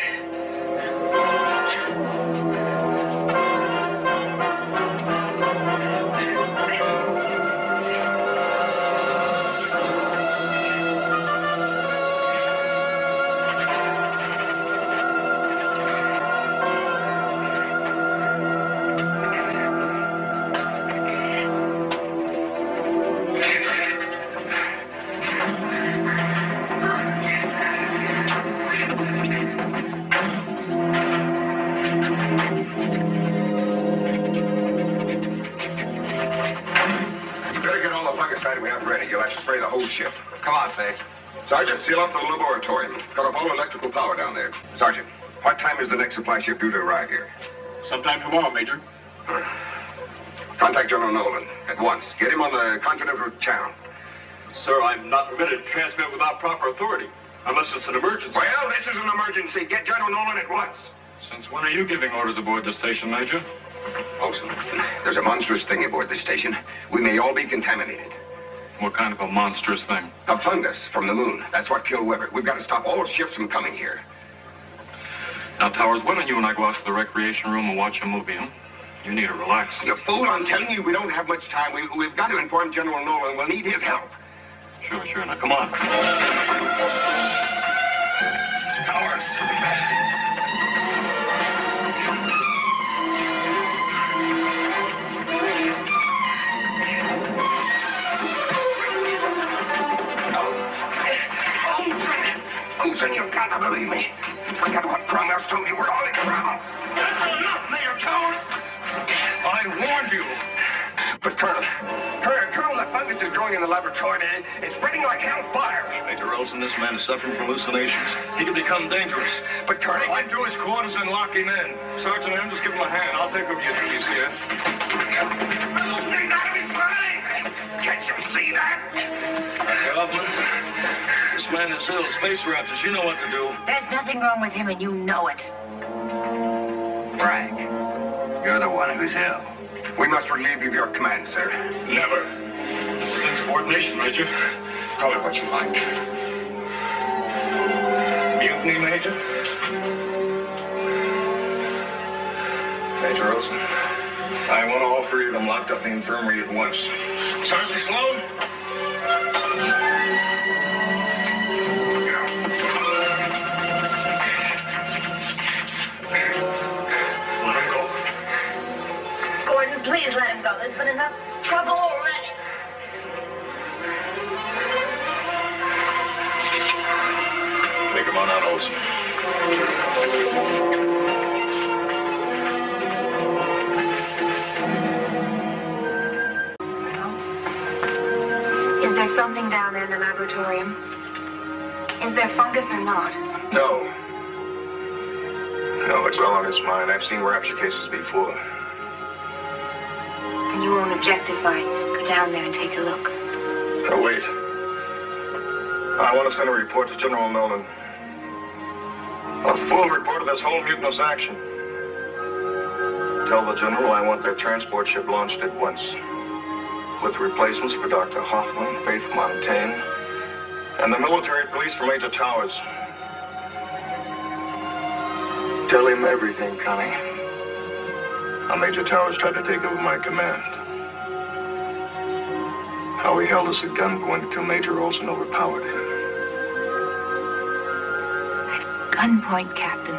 We have ready. You'll have to spray the whole ship. Come on, Faith. Sergeant, seal up the laboratorium. Cut off all electrical power down there. Sergeant, what time is the next supply ship due to arrive here? Sometime tomorrow, Major. Contact General Nolan at once. Get him on the Continental Channel. Sir, I'm not permitted to transmit without proper authority, unless it's an emergency. Well, this is an emergency. Get General Nolan at once. Since when are you giving orders aboard the station, Major? Olson, there's a monstrous thing aboard this station. We may all be contaminated. What kind of a monstrous thing? A fungus from the moon. That's what killed Weber. We've got to stop all ships from coming here. Now, Towers, why don't you and I go out to the recreation room and watch a movie, huh? You need to relax. You fool, I'm telling you, we don't have much time. We've got to inform General Nolan. We'll need his help. Sure. Now, come on. Towers. Olson, you've got to believe me. Forget what Cromwell's told you. We're all in trouble. That's enough, Mayor Towers. I warned you. But Colonel, the fungus is growing in the laboratory. It's spreading like hellfire. Major Olson, this man is suffering from hallucinations. He could become dangerous. But Colonel, Take him to his quarters and lock him in. Sergeant Adams, give him a hand. I'll take over your duties here. He's out of his mind. Can't you see that? Hoffman, this man is ill. Space Raptors, you know what to do. There's nothing wrong with him, and you know it. Frank, you're the one who's ill. We must relieve you of your command, sir. Never. This is insubordination, Major. Call it what you like. Mutiny, Major? Major Olson, I want all three of them locked up in the infirmary at once. Sergeant Sloan? Let him go. Gordon, please let him go. There's been enough trouble already. Take him on out, Olson. Is there something down there in the laboratorium? Is there fungus or not? No, it's all on his mind. I've seen rapture cases before. And you won't object if I go down there and take a look? Now, wait. I want to send a report to General Nolan. A full report of this whole mutinous action. Tell the General I want their transport ship launched at once. With replacements for Dr. Hoffman, Faith Montaigne, and the military police for Major Towers. Tell him everything, Connie. How Major Towers tried to take over my command. How he held us at gunpoint until Major Olson overpowered him. Gunpoint, Captain.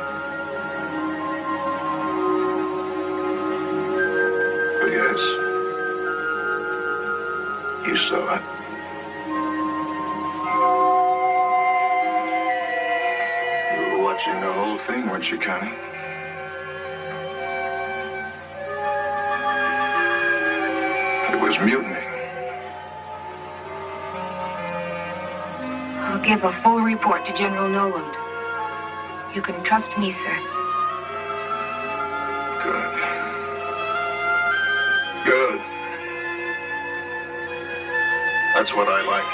Oh, yes. You saw it. You were watching the whole thing, weren't you, Connie? It was mutiny. I'll give a full report to General Noland. You can trust me, sir. Good. Good. That's what I like.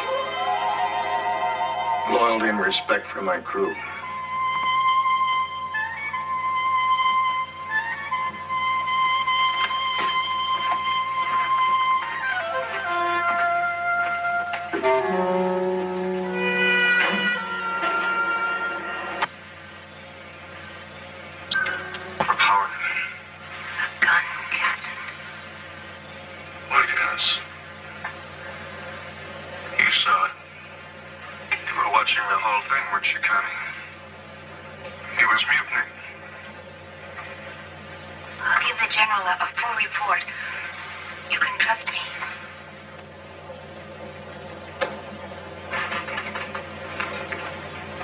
Loyalty and respect for my crew.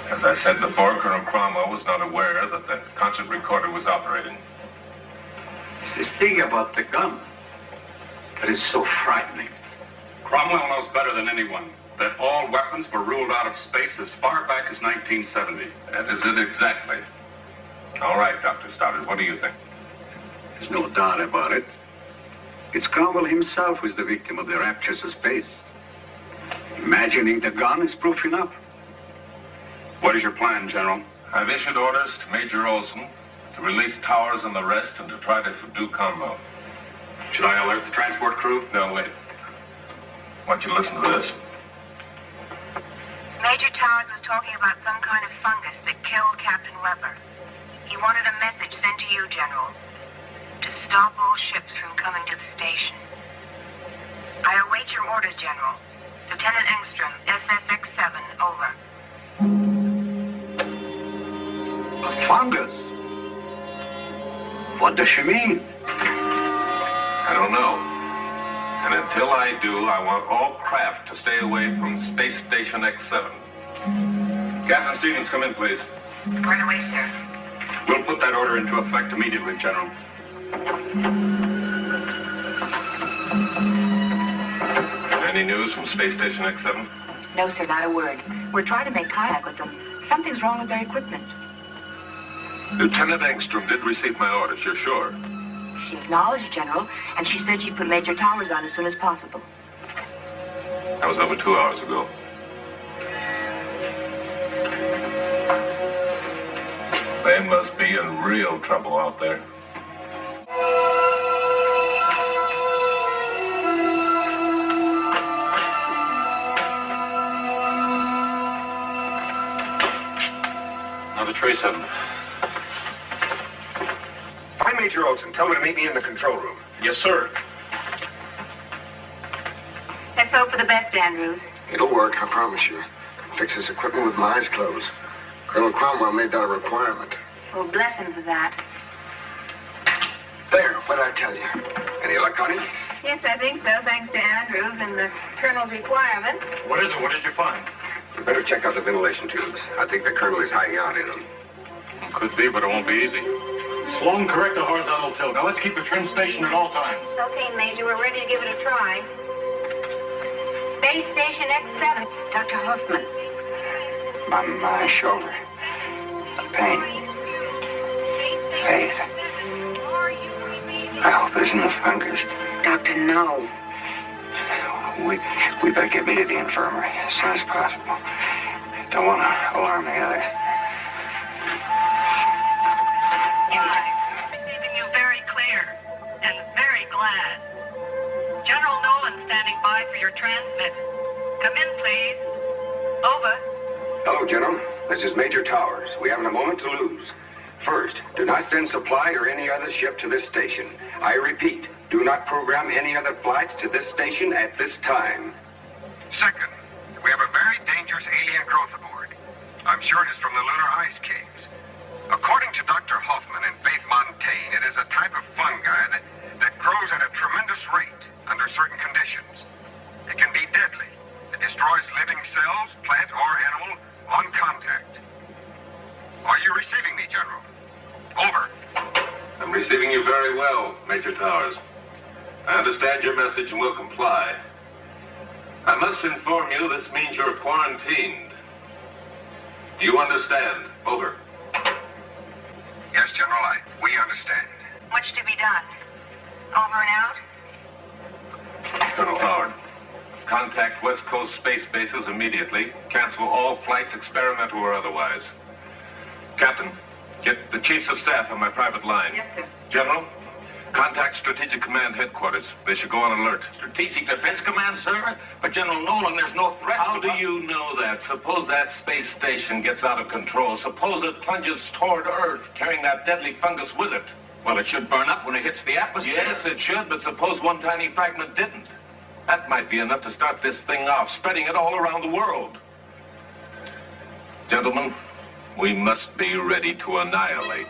As I said before, Colonel Cromwell was not aware that the concert recorder was operating. It's this thing about the gun that is so frightening. Cromwell knows better than anyone that all weapons were ruled out of space as far back as 1970. That is it exactly. All right, Dr. Stoddard, what do you think? There's no doubt about it. It's Cromwell himself who's the victim of the raptures of space. Imagining the gun is proof enough. What is your plan, General? I've issued orders to Major Olson to release Towers and the rest and to try to subdue Cromwell. Should I alert the transport crew? No, wait. I want you to listen to this. Major Towers was talking about some kind of fungus that killed Captain Weber. He wanted a message sent to you, General, to stop all ships from coming to the station. I await your orders, General. Lieutenant Engstrom, SSX-7, over. A fungus? What does she mean? I don't know. And until I do, I want all craft to stay away from Space Station X-7. Captain Stevens, come in, please. Right away, sir. We'll put that order into effect immediately, General. Any news from Space Station X-7? No, sir, not a word. We're trying to make contact with them. Something's wrong with their equipment. Lieutenant Engstrom did receive my orders, you're sure? She acknowledged, General, and she said she'd put Major Towers on as soon as possible. That was over 2 hours ago. They must be in real trouble out there. Another trace of them. Find Major Olson. Tell him to meet me in the control room. Yes, sir. Let's hope for the best, Andrews. It'll work, I promise you. Fix his equipment with my eyes closed. Colonel Cromwell made that a requirement. Well, bless him for that. There, what'd I tell you? Any luck, Connie? Yes, I think so, thanks to Andrews and the Colonel's requirement. What is it? What did you find? You better check out the ventilation tubes. I think the Colonel is hiding out in them. Could be, but it won't be easy. Slow and correct the horizontal tilt. Now let's keep the trim station at all times. Okay, Major, we're ready to give it a try. Space Station X-7, Dr. Hoffman. My shoulder. Pain. Faith. I hope it isn't the fungus. Doctor, no. We better get me to the infirmary as soon as possible. Don't want to alarm the others. I'm receiving you very clear. glad. General Nolan standing by for your transmit. Come in, please. Over. Hello, General. This is Major Towers. We haven't a moment to lose. First, do not send supply or any other ship to this station. I repeat, do not program any other flights to this station at this time. Second, we have a very dangerous alien growth aboard. I'm sure it is from the lunar ice caves. According to Dr. Hoffman and Faith Montaigne, it is a type of fungi that grows at a tremendous rate under certain conditions. It can be deadly. It destroys living cells, plant or animal, on contact. Are you receiving me, General? Over. I'm receiving you very well, Major Towers. I understand your message and will comply. I must inform you this means you're quarantined. Do you understand? Over. Yes, General, we understand. Much to be done. Over and out? Colonel Howard, contact West Coast space bases immediately. Cancel all flights, experimental or otherwise. Captain, get the chiefs of staff on my private line. Yes, sir. General, contact Strategic Command headquarters. They should go on alert. Strategic Defense Command, sir? But General Nolan, there's no threat. How do you know that? Suppose that space station gets out of control. Suppose it plunges toward Earth, carrying that deadly fungus with it. Well, it should burn up when it hits the atmosphere. Yes, it should, but suppose one tiny fragment didn't. That might be enough to start this thing off, spreading it all around the world. Gentlemen, we must be ready to annihilate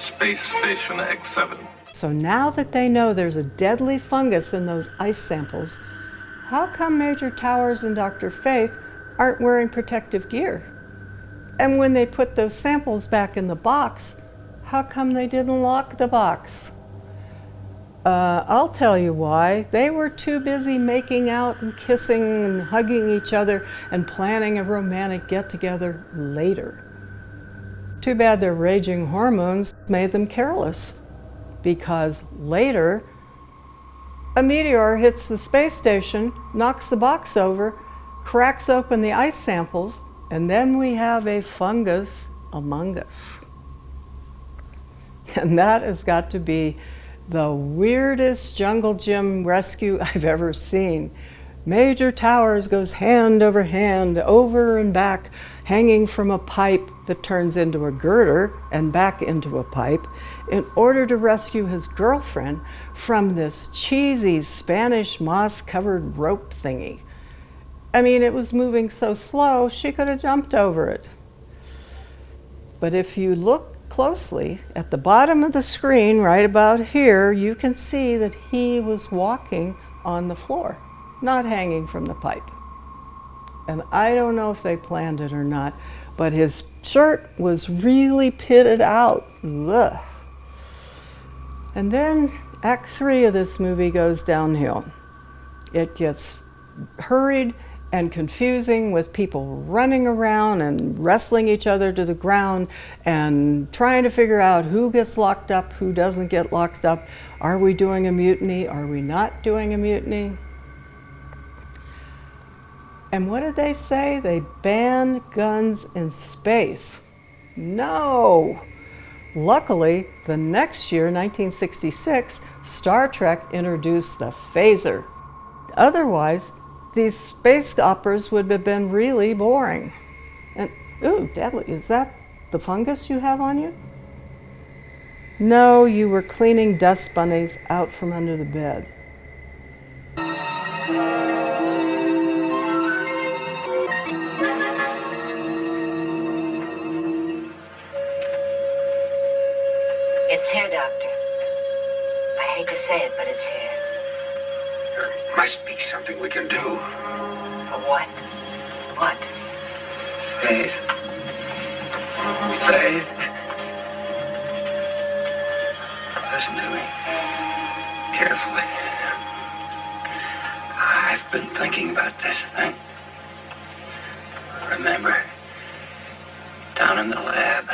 Space Station X7. So now that they know there's a deadly fungus in those ice samples, how come Major Towers and Dr. Faith aren't wearing protective gear? And when they put those samples back in the box, how come they didn't lock the box? I'll tell you why. They were too busy making out and kissing and hugging each other and planning a romantic get-together later. Too bad their raging hormones made them careless, because later, a meteor hits the space station, knocks the box over, cracks open the ice samples, and then we have a fungus among us. And that has got to be the weirdest jungle gym rescue I've ever seen. Major Towers goes hand over hand, over and back, hanging from a pipe that turns into a girder and back into a pipe, in order to rescue his girlfriend from this cheesy Spanish moss-covered rope thingy. I mean, it was moving so slow, she could have jumped over it. But if you look closely, at the bottom of the screen, right about here, you can see that he was walking on the floor, not hanging from the pipe. And I don't know if they planned it or not, but his shirt was really pitted out. Ugh. And then Act 3 of this movie goes downhill. It gets hurried and confusing, with people running around and wrestling each other to the ground and trying to figure out who gets locked up, who doesn't get locked up. Are we doing a mutiny? Are we not doing a mutiny? And what did they say? They banned guns in space. No! Luckily, the next year, 1966, Star Trek introduced the phaser. Otherwise, these space operas would have been really boring. And, ooh, deadly, is that the fungus you have on you? No, you were cleaning dust bunnies out from under the bed. It's here, Doctor. I hate to say it, but it's here. There must be something we can do. What? What? Faith. Faith. Listen to me. Carefully. I've been thinking about this thing. Remember? Down in the lab.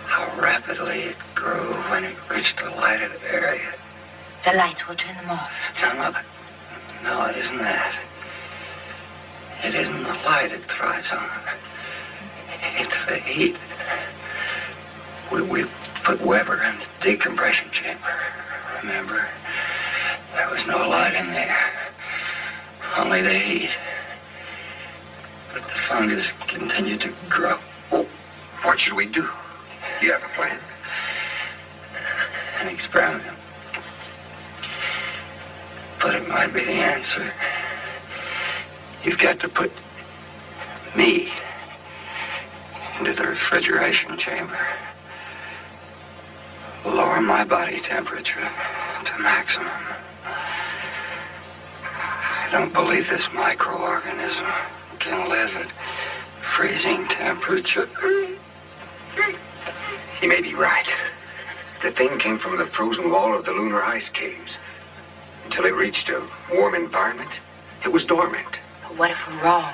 How rapidly it grew when it reached the lighted area. The lights will turn them off. No, it isn't that. It isn't the light it thrives on. It's the heat. We put Weber in the decompression chamber. Remember, there was no light in there. Only the heat. But the fungus continued to grow. Oh, what should we do? Do you have a plan? An experiment. But it might be the answer. You've got to put me into the refrigeration chamber. Lower my body temperature to maximum. I don't believe this microorganism can live at freezing temperature. He may be right. The thing came from the frozen wall of the lunar ice caves. Until it reached a warm environment, it was dormant. But what if we're wrong?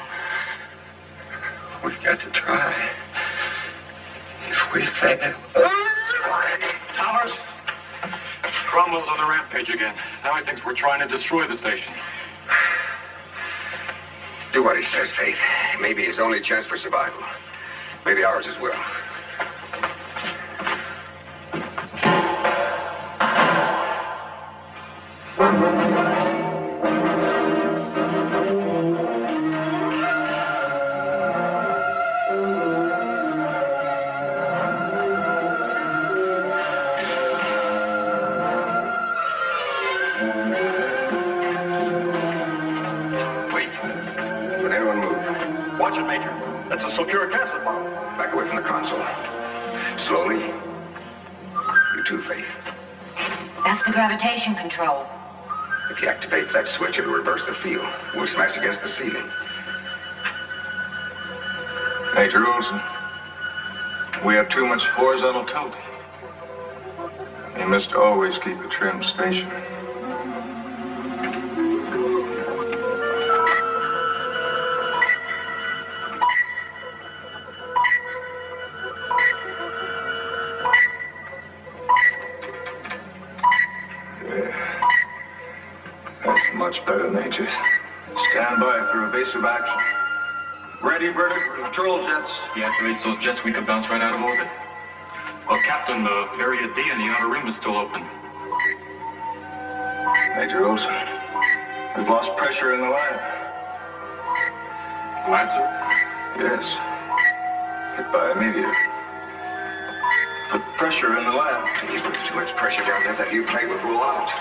We've got to try. If we fail... Towers, Cromwell's on the rampage again. Now he thinks we're trying to destroy the station. Do what he says, Faith. It may be his only chance for survival. Maybe ours as well. Sulfuric acid bomb. Back away from the console. Slowly. You too, Faith. That's the gravitation control. If he activates that switch, it'll reverse the field. We'll smash against the ceiling. Major Olson, we have too much horizontal tilt. You must always keep a trimmed station. Much better, Major. Stand by for evasive action. Ready, vertical control jets. Deactivate those jets, we could bounce right out of orbit. Well, Captain, Area D in the outer rim is still open. Major Olson, we've lost pressure in the lab. Lab, sir? Yes. Hit by a meteor. Put pressure in the lab. You put too much pressure down there, that new plane would roll out.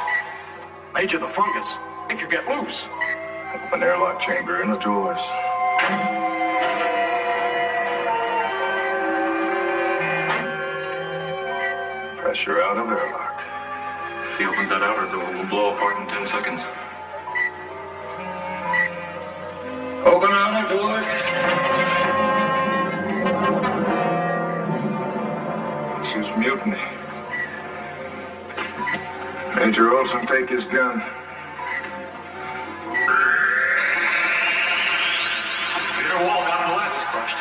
Major, the fungus. It could get loose. Open airlock chamber in the doors. Pressure out of airlock. If he opens that outer door, we'll blow apart in 10 seconds. Open outer doors. This is mutiny. Major Olson, take his gun. The wall down in the lab is crushed.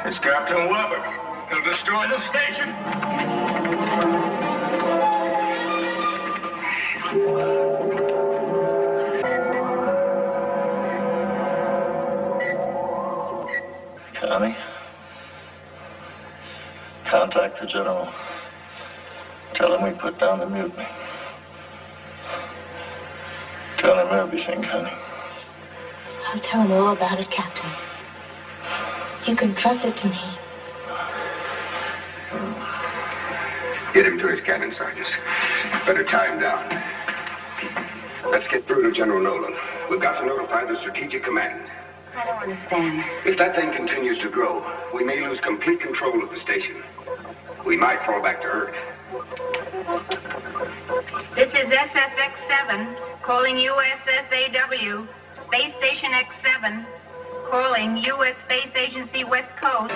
It's Captain Weber. He'll destroy the station. Connie, contact the general. Tell him we put down the mutiny. Tell him everything, Connie. I'll tell him all about it, Captain. You can trust it to me. Get him to his cabin, Sergeant. Better tie him down. Let's get through to General Nolan. We've got to notify the Strategic Command. I don't understand. If that thing continues to grow, we may lose complete control of the station. We might fall back to Earth. This is SSX-7, calling USSAW, Space Station X-7, calling U.S. Space Agency West Coast.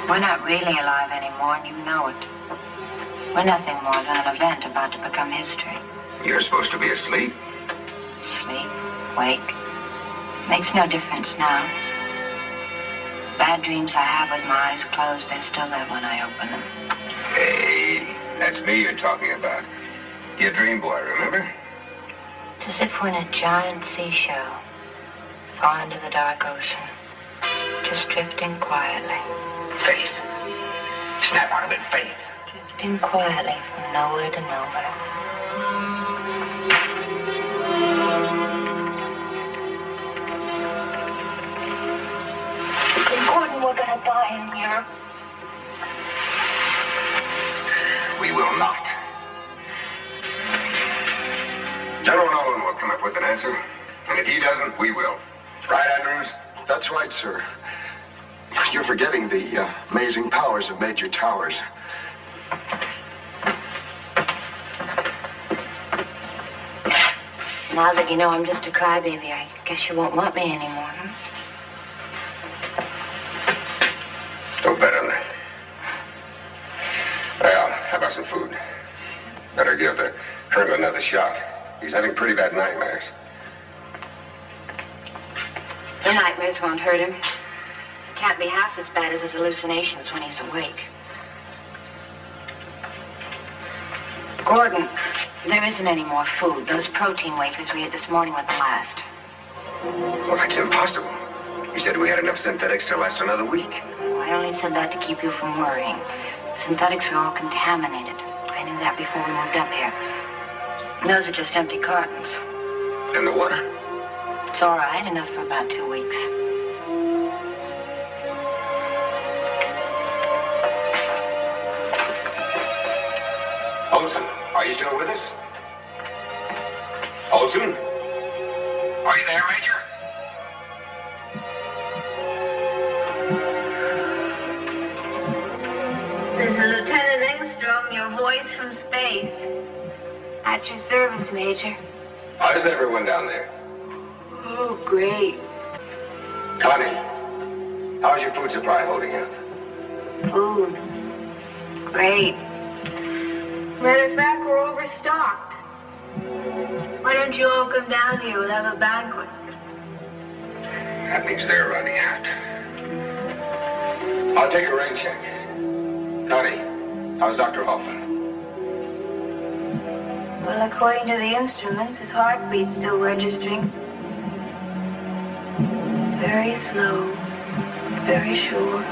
We're not really alive anymore, and you know it. We're nothing more than an event about to become history. You're supposed to be asleep. Sleep, wake, makes no difference now. Bad dreams I have with my eyes closed, they're still there when I open them. Hey, that's me you're talking about. Your dream boy, remember? It's as if we're in a giant seashell, far into the dark ocean, just drifting quietly. Faith. Snap out of it, Faith. Drifting quietly from nowhere to nowhere. Gordon, we're gonna die in here. We will not. General Nolan will come up with an answer, and if he doesn't, we will. Right, Andrews? That's right, sir. You're forgetting the amazing powers of Major Towers. Now that you know I'm just a crybaby, I guess you won't want me anymore, huh? Don't bet on that. Well, how about some food? Better give the colonel another shot. He's having pretty bad nightmares. The nightmares won't hurt him. Can't be half as bad as his hallucinations when he's awake. Gordon, there isn't any more food. Those protein wafers we had this morning were the last. Well, that's impossible. You said we had enough synthetics to last another week. I only said that to keep you from worrying. Synthetics are all contaminated. I knew that before we moved up here. Those are just empty cartons. And the water? It's all right, enough for about 2 weeks. Olson, are you still with us? Olson? Are you there, Major? This is Lieutenant Engstrom, your voice from space. At your service, Major. How's everyone down there? Oh, great. Connie, how's your food supply holding up? Food. Great. Matter of fact, we're overstocked. Why don't you all come down here? We'll have a banquet. That means they're running out. I'll take a rain check. Connie, how's Dr. Hoffman? Well, according to the instruments, his heartbeat's still registering. Very slow. Very sure.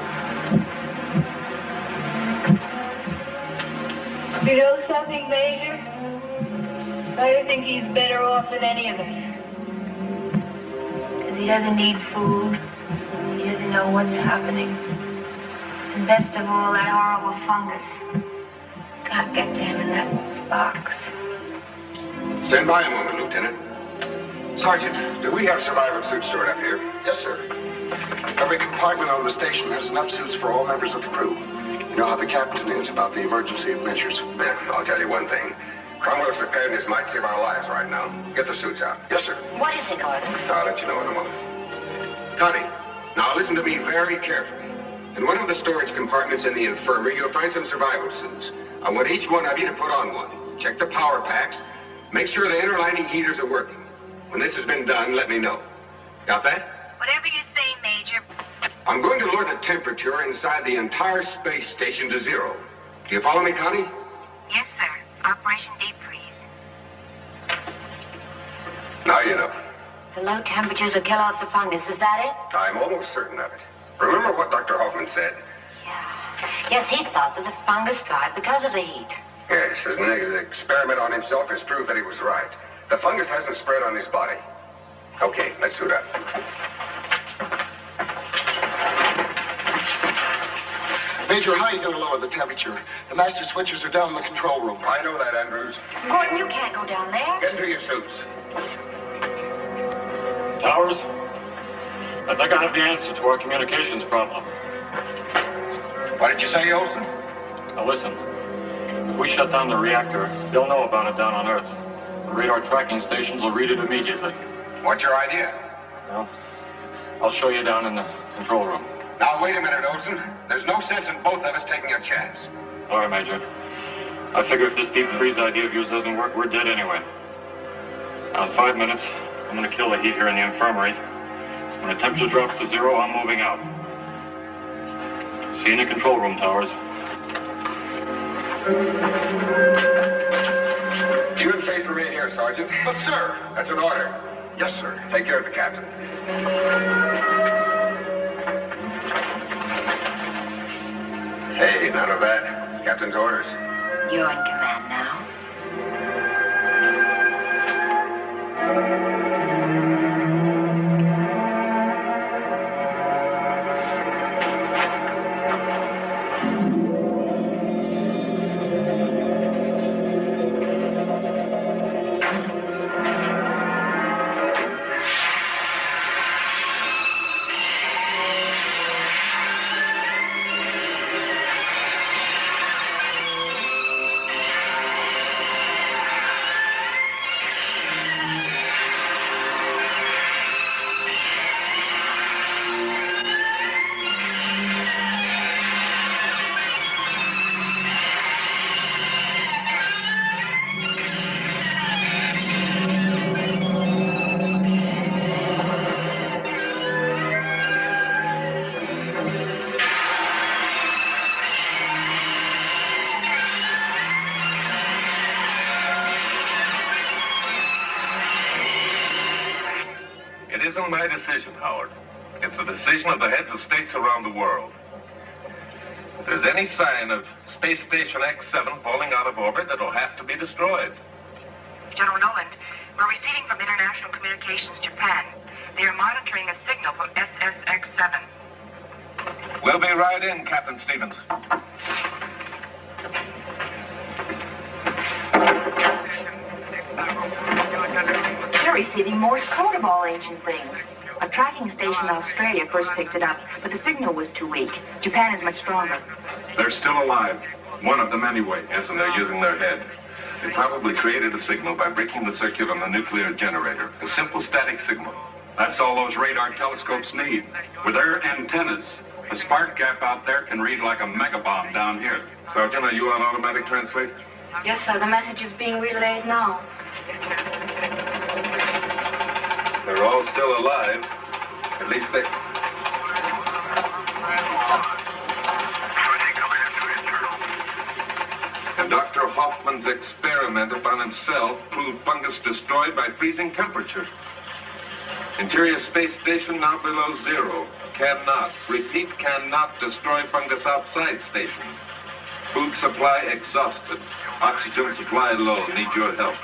You know something, Major? I think he's better off than any of us. Because he doesn't need food. He doesn't know what's happening. And best of all, that horrible fungus. Can't get to him in that box. Stand by a moment, Lieutenant. Sergeant, do we have survival suits stored up here? Yes, sir. Every compartment on the station has enough suits for all members of the crew. You know how the captain is about the emergency of measures. I'll tell you one thing. Cromwell's preparedness might save our lives right now. Get the suits out. Yes, sir. What is it, Gordon? I'll let you know in a moment. Connie, now listen to me very carefully. In one of the storage compartments in the infirmary, you'll find some survival suits. I want each one of you to put on one. Check the power packs. Make sure the inner lining heaters are working. When this has been done, let me know. Got that? Whatever you say, Major. I'm going to lower the temperature inside the entire space station to 0. Do you follow me, Connie? Yes, sir. Operation Deep Freeze. Now you know. The low temperatures will kill off the fungus, is that it? I'm almost certain of it. Remember what Dr. Hoffman said? Yeah. Yes, he thought that the fungus thrived because of the heat. Yes, his experiment on himself has proved that he was right. The fungus hasn't spread on his body. Okay, let's suit up. Major, how are you going to lower the temperature? The master switches are down in the control room. I know that, Andrews. Gordon, you can't go down there. Get into your suits. Towers, I think I have the answer to our communications problem. What did you say, Olson? Now listen, if we shut down the reactor, they'll know about it down on Earth. The radar tracking stations will read it immediately. What's your idea? Well, I'll show you down in the control room. Now, wait a minute, Olson. There's no sense in both of us taking a chance. All right, Major. I figure if this deep freeze idea of yours doesn't work, we're dead anyway. Now, in 5 minutes, I'm going to kill the heat here in the infirmary. When the temperature drops to 0, I'm moving out. See you in the control room, Towers. You and Faith remain here, Sergeant. But, sir. That's an order. Yes, sir. Take care of the captain. Hey, none of that. Captain's orders. You're in command now. It isn't my decision, Howard. It's the decision of the heads of states around the world. If there's any sign of Space Station X7 falling out of orbit, it'll have to be destroyed. General Noland, we're receiving from International Communications Japan. They are monitoring a signal from SSX7. We'll be right in, Captain Stevens. They're receiving Morse code of all ancient things. A tracking station in Australia first picked it up, but the signal was too weak. Japan is much stronger. They're still alive. One of them anyway. Yes, and they're using their head. They probably created a signal by breaking the circuit on the nuclear generator. A simple static signal. That's all those radar telescopes need. With their antennas, a spark gap out there can read like a megabomb down here. Sergeant, are you on automatic translate? Yes, sir. The message is being relayed now. They're all still alive. At least they... And Dr. Hoffman's experiment upon himself proved fungus destroyed by freezing temperature. Interior space station now below 0. Cannot, repeat, cannot destroy fungus outside station. Food supply exhausted. Oxygen supply low. Need your help.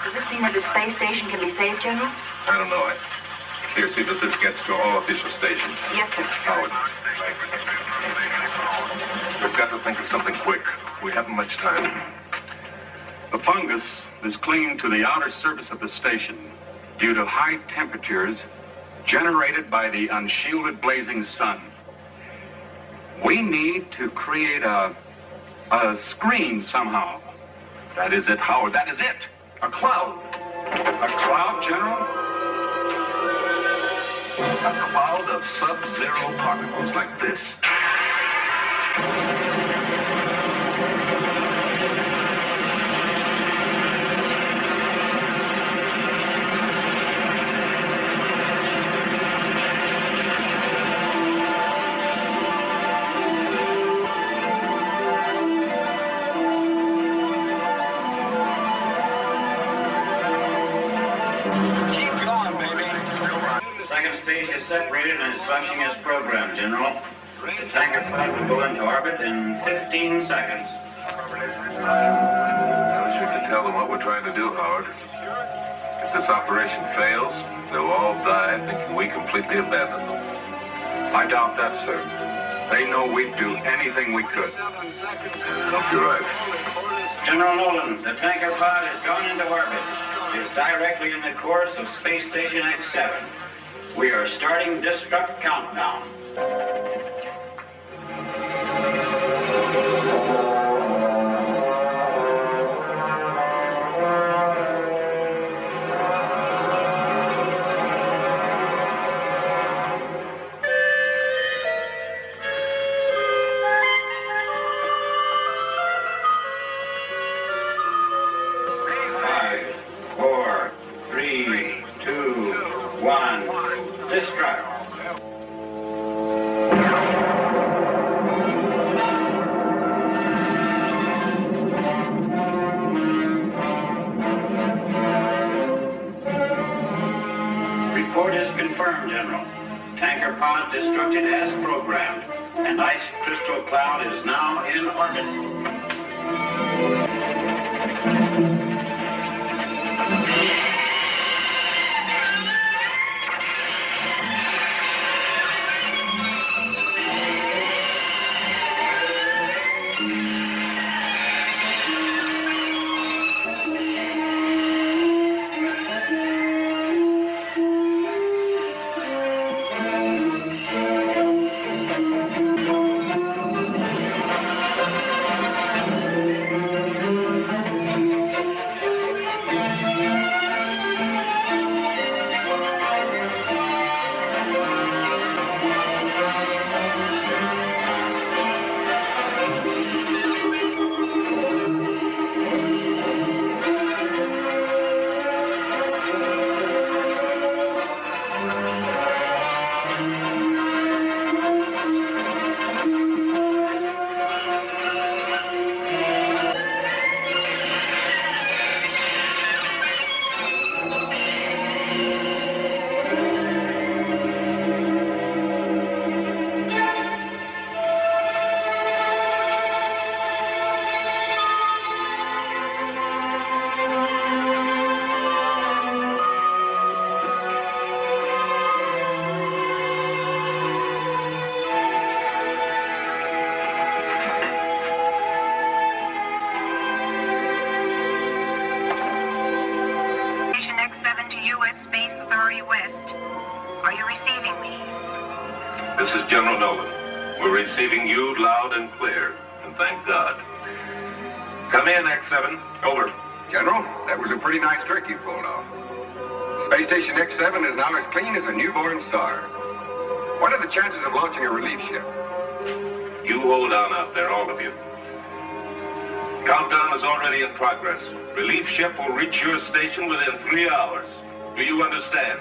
Does this mean that the space station can be saved, General? I don't know. Here, see that this gets to all official stations. Yes, sir. Howard. We've got to think of something quick. We haven't much time. The fungus is clinging to the outer surface of the station due to high temperatures generated by the unshielded blazing sun. We need to create a screen somehow. That is it, Howard. That is it. A cloud. A cloud, General? A cloud of sub-zero particles like this. Separated and is functioning as programmed, General. The tanker pod will go into orbit in 15 seconds. I wish we could tell them what we're trying to do, Howard. If this operation fails, they'll all die thinking we completely abandoned them. I doubt that, sir. They know we'd do anything we could. I hope you're right. General Nolan, the tanker pod has gone into orbit. It is directly in the course of Space Station X7. We are starting destruct countdown. pod destructed as programmed. An ice crystal cloud is now in orbit. This is General Nolan. We're receiving you loud and clear, and thank God. Come in, X7. Over. General, that was a pretty nice trick you pulled off. Space Station X7 is now as clean as a newborn star. What are the chances of launching a relief ship? You hold on out there, all of you. Countdown is already in progress. Relief ship will reach your station within 3 hours. Do you understand?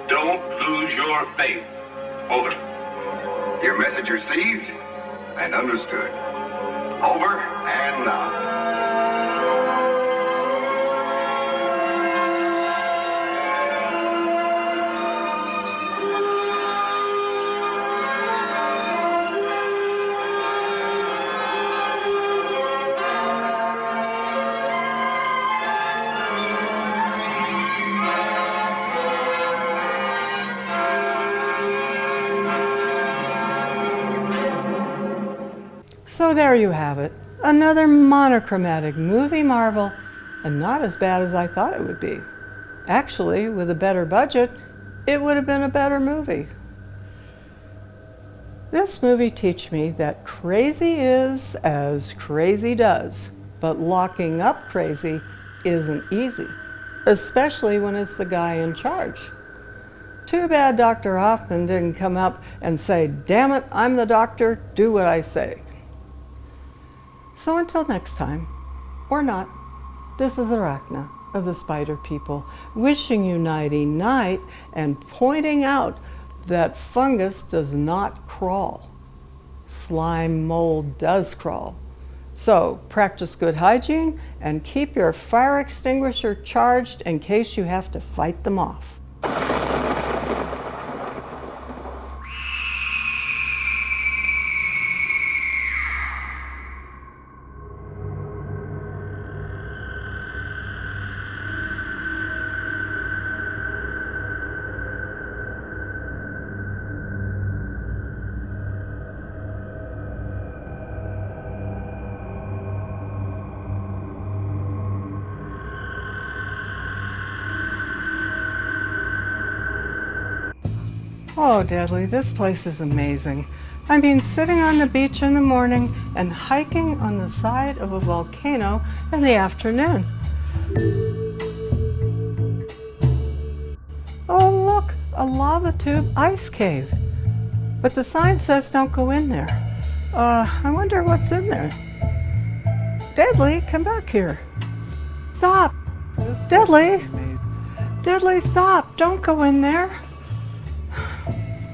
Don't lose your faith. Over. Your message received and understood. Over and now. So there you have it, another monochromatic movie marvel, and not as bad as I thought it would be. Actually, with a better budget, it would have been a better movie. This movie teaches me that crazy is as crazy does, but locking up crazy isn't easy, especially when it's the guy in charge. Too bad Dr. Hoffman didn't come up and say, "Damn it, I'm the doctor, do what I say." So until next time, or not, this is Arachna of the Spider People, wishing you nighty-night and pointing out that fungus does not crawl. Slime mold does crawl. So practice good hygiene and keep your fire extinguisher charged in case you have to fight them off. Oh, Deadly, this place is amazing. I mean, sitting on the beach in the morning and hiking on the side of a volcano in the afternoon. Oh, look, a lava tube ice cave. But the sign says don't go in there. I wonder what's in there. Deadly, come back here. Stop. Deadly. Deadly, stop. Don't go in there.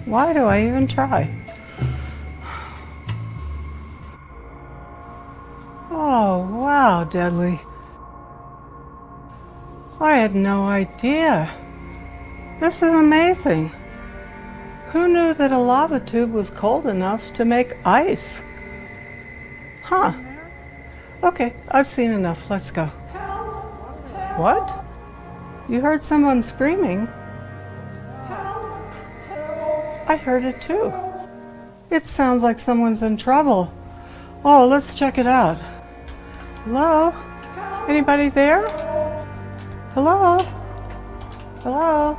Why do I even try? Oh, wow, Deadly. I had no idea. This is amazing. Who knew that a lava tube was cold enough to make ice? Huh. Okay, I've seen enough. Let's go. What? You heard someone screaming? I heard it too. It sounds like someone's in trouble. Oh, let's check it out. Hello? Anybody there? Hello? Hello?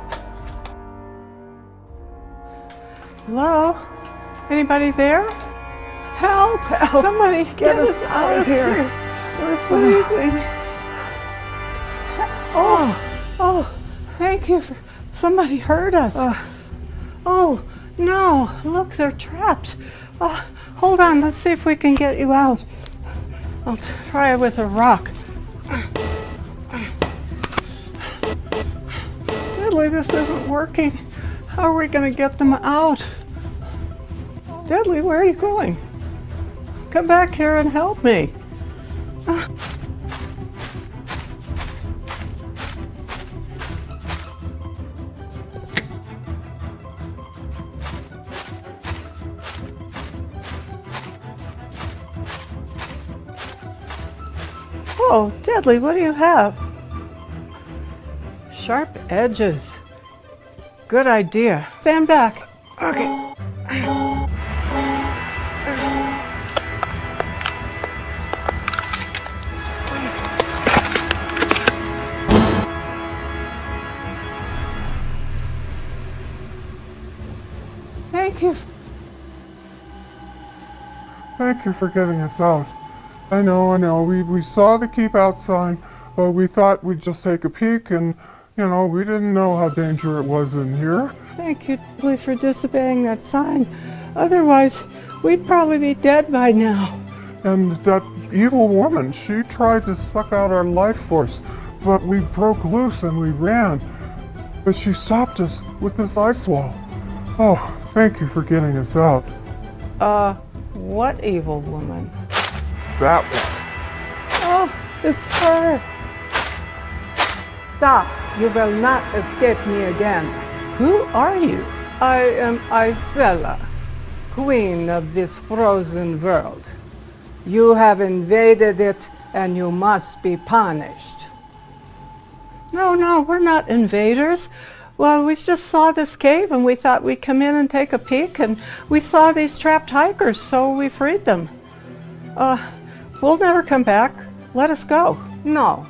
Hello? Anybody there? Help! Help! Somebody get us out of here. We're freezing. Oh, thank you. Somebody heard us. Oh, no. Look, they're trapped. Hold on. Let's see if we can get you out. I'll try it with a rock. Deadly, this isn't working. How are we going to get them out? Deadly, where are you going? Come back here and help me. Oh, Deadly, what do you have? Sharp edges. Good idea. Stand back. Okay. Thank you. Thank you for getting us out. I know. We saw the keep out sign, but we thought we'd just take a peek and, we didn't know how dangerous it was in here. Thank you, Deadly, for disobeying that sign. Otherwise, we'd probably be dead by now. And that evil woman, she tried to suck out our life force, but we broke loose and we ran. But she stopped us with this ice wall. Oh, thank you for getting us out. What evil woman? That one. Oh, it's her. Stop. You will not escape me again. Who are you? I am Isella, queen of this frozen world. You have invaded it, and you must be punished. No, we're not invaders. Well, we just saw this cave, and we thought we'd come in and take a peek, and we saw these trapped hikers, so we freed them. We'll never come back. Let us go. No.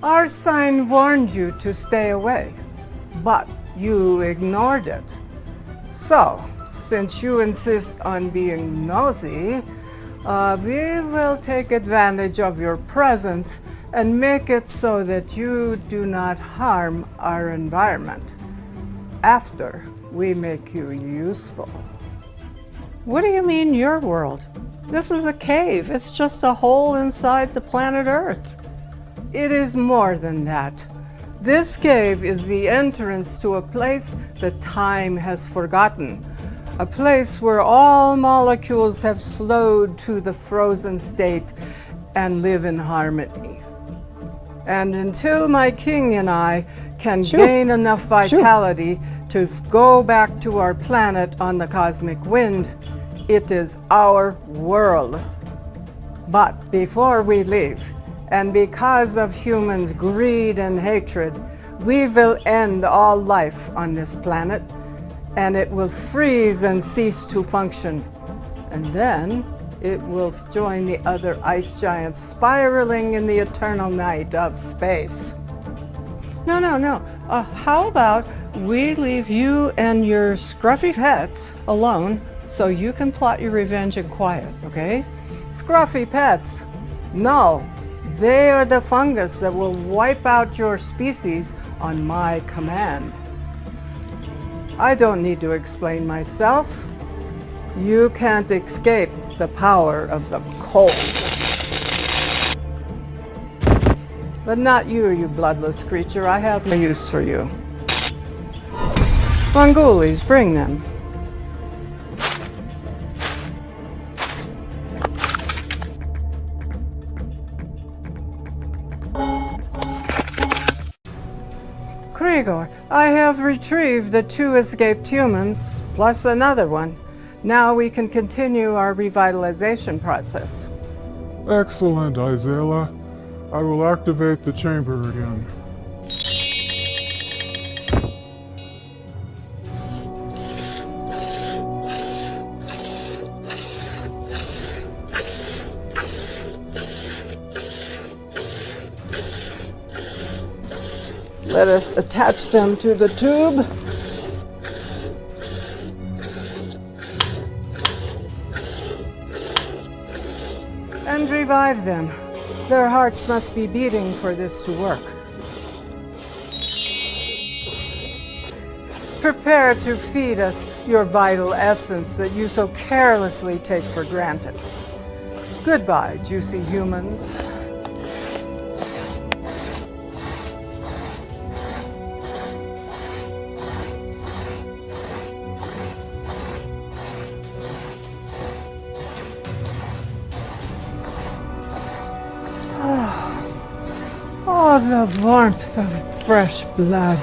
Our sign warned you to stay away, but you ignored it. So, since you insist on being nosy, we will take advantage of your presence and make it so that you do not harm our environment after we make you useful. What do you mean, your world? This is a cave. It's just a hole inside the planet Earth. It is more than that. This cave is the entrance to a place that time has forgotten. A place where all molecules have slowed to the frozen state and live in harmony. And until my king and I can gain enough vitality to go back to our planet on the cosmic wind, it is our world. But before we leave, and because of humans' greed and hatred, we will end all life on this planet, and it will freeze and cease to function. And then it will join the other ice giants spiraling in the eternal night of space. No. How about we leave you and your scruffy pets alone so you can plot your revenge in quiet, okay? Scruffy pets, no. They are the fungus that will wipe out your species on my command. I don't need to explain myself. You can't escape the power of the cold. But not you, you bloodless creature. I have no use for you. Fungulis, bring them. Krigor, I have retrieved the 2 escaped humans, plus another one. Now we can continue our revitalization process. Excellent, Isela. I will activate the chamber again. Let us attach them to the tube. And revive them. Their hearts must be beating for this to work. Prepare to feed us your vital essence that you so carelessly take for granted. Goodbye, juicy humans. Oh, the warmth of fresh blood.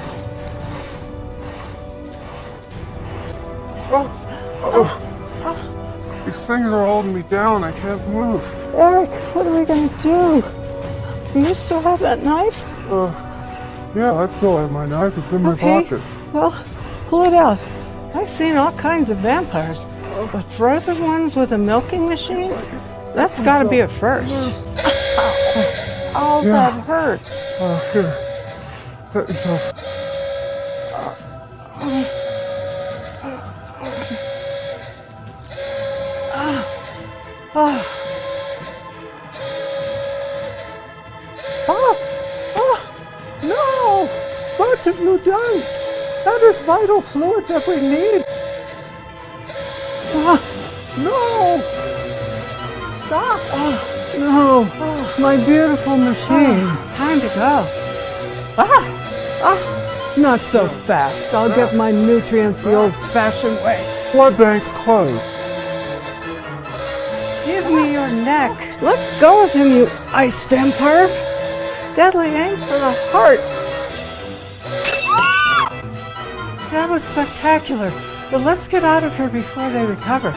These things are holding me down. I can't move. Eric, what are we going to do? Do you still have that knife? Yeah, I still have my knife. It's in my pocket. Well, pull it out. I've seen all kinds of vampires, but frozen ones with a milking machine? That's got to be a first. Oh, Yeah. that hurts. Here. Set yourself. No! What have you done? That is vital fluid that we need. No! Stop! No! My beautiful machine. Time to go. Not so fast. I'll get my nutrients the old-fashioned way. Blood bank's closed. Give me your neck. Let go of him, you ice vampire. Deadly aim for the heart. That was spectacular. But let's get out of here before they recover.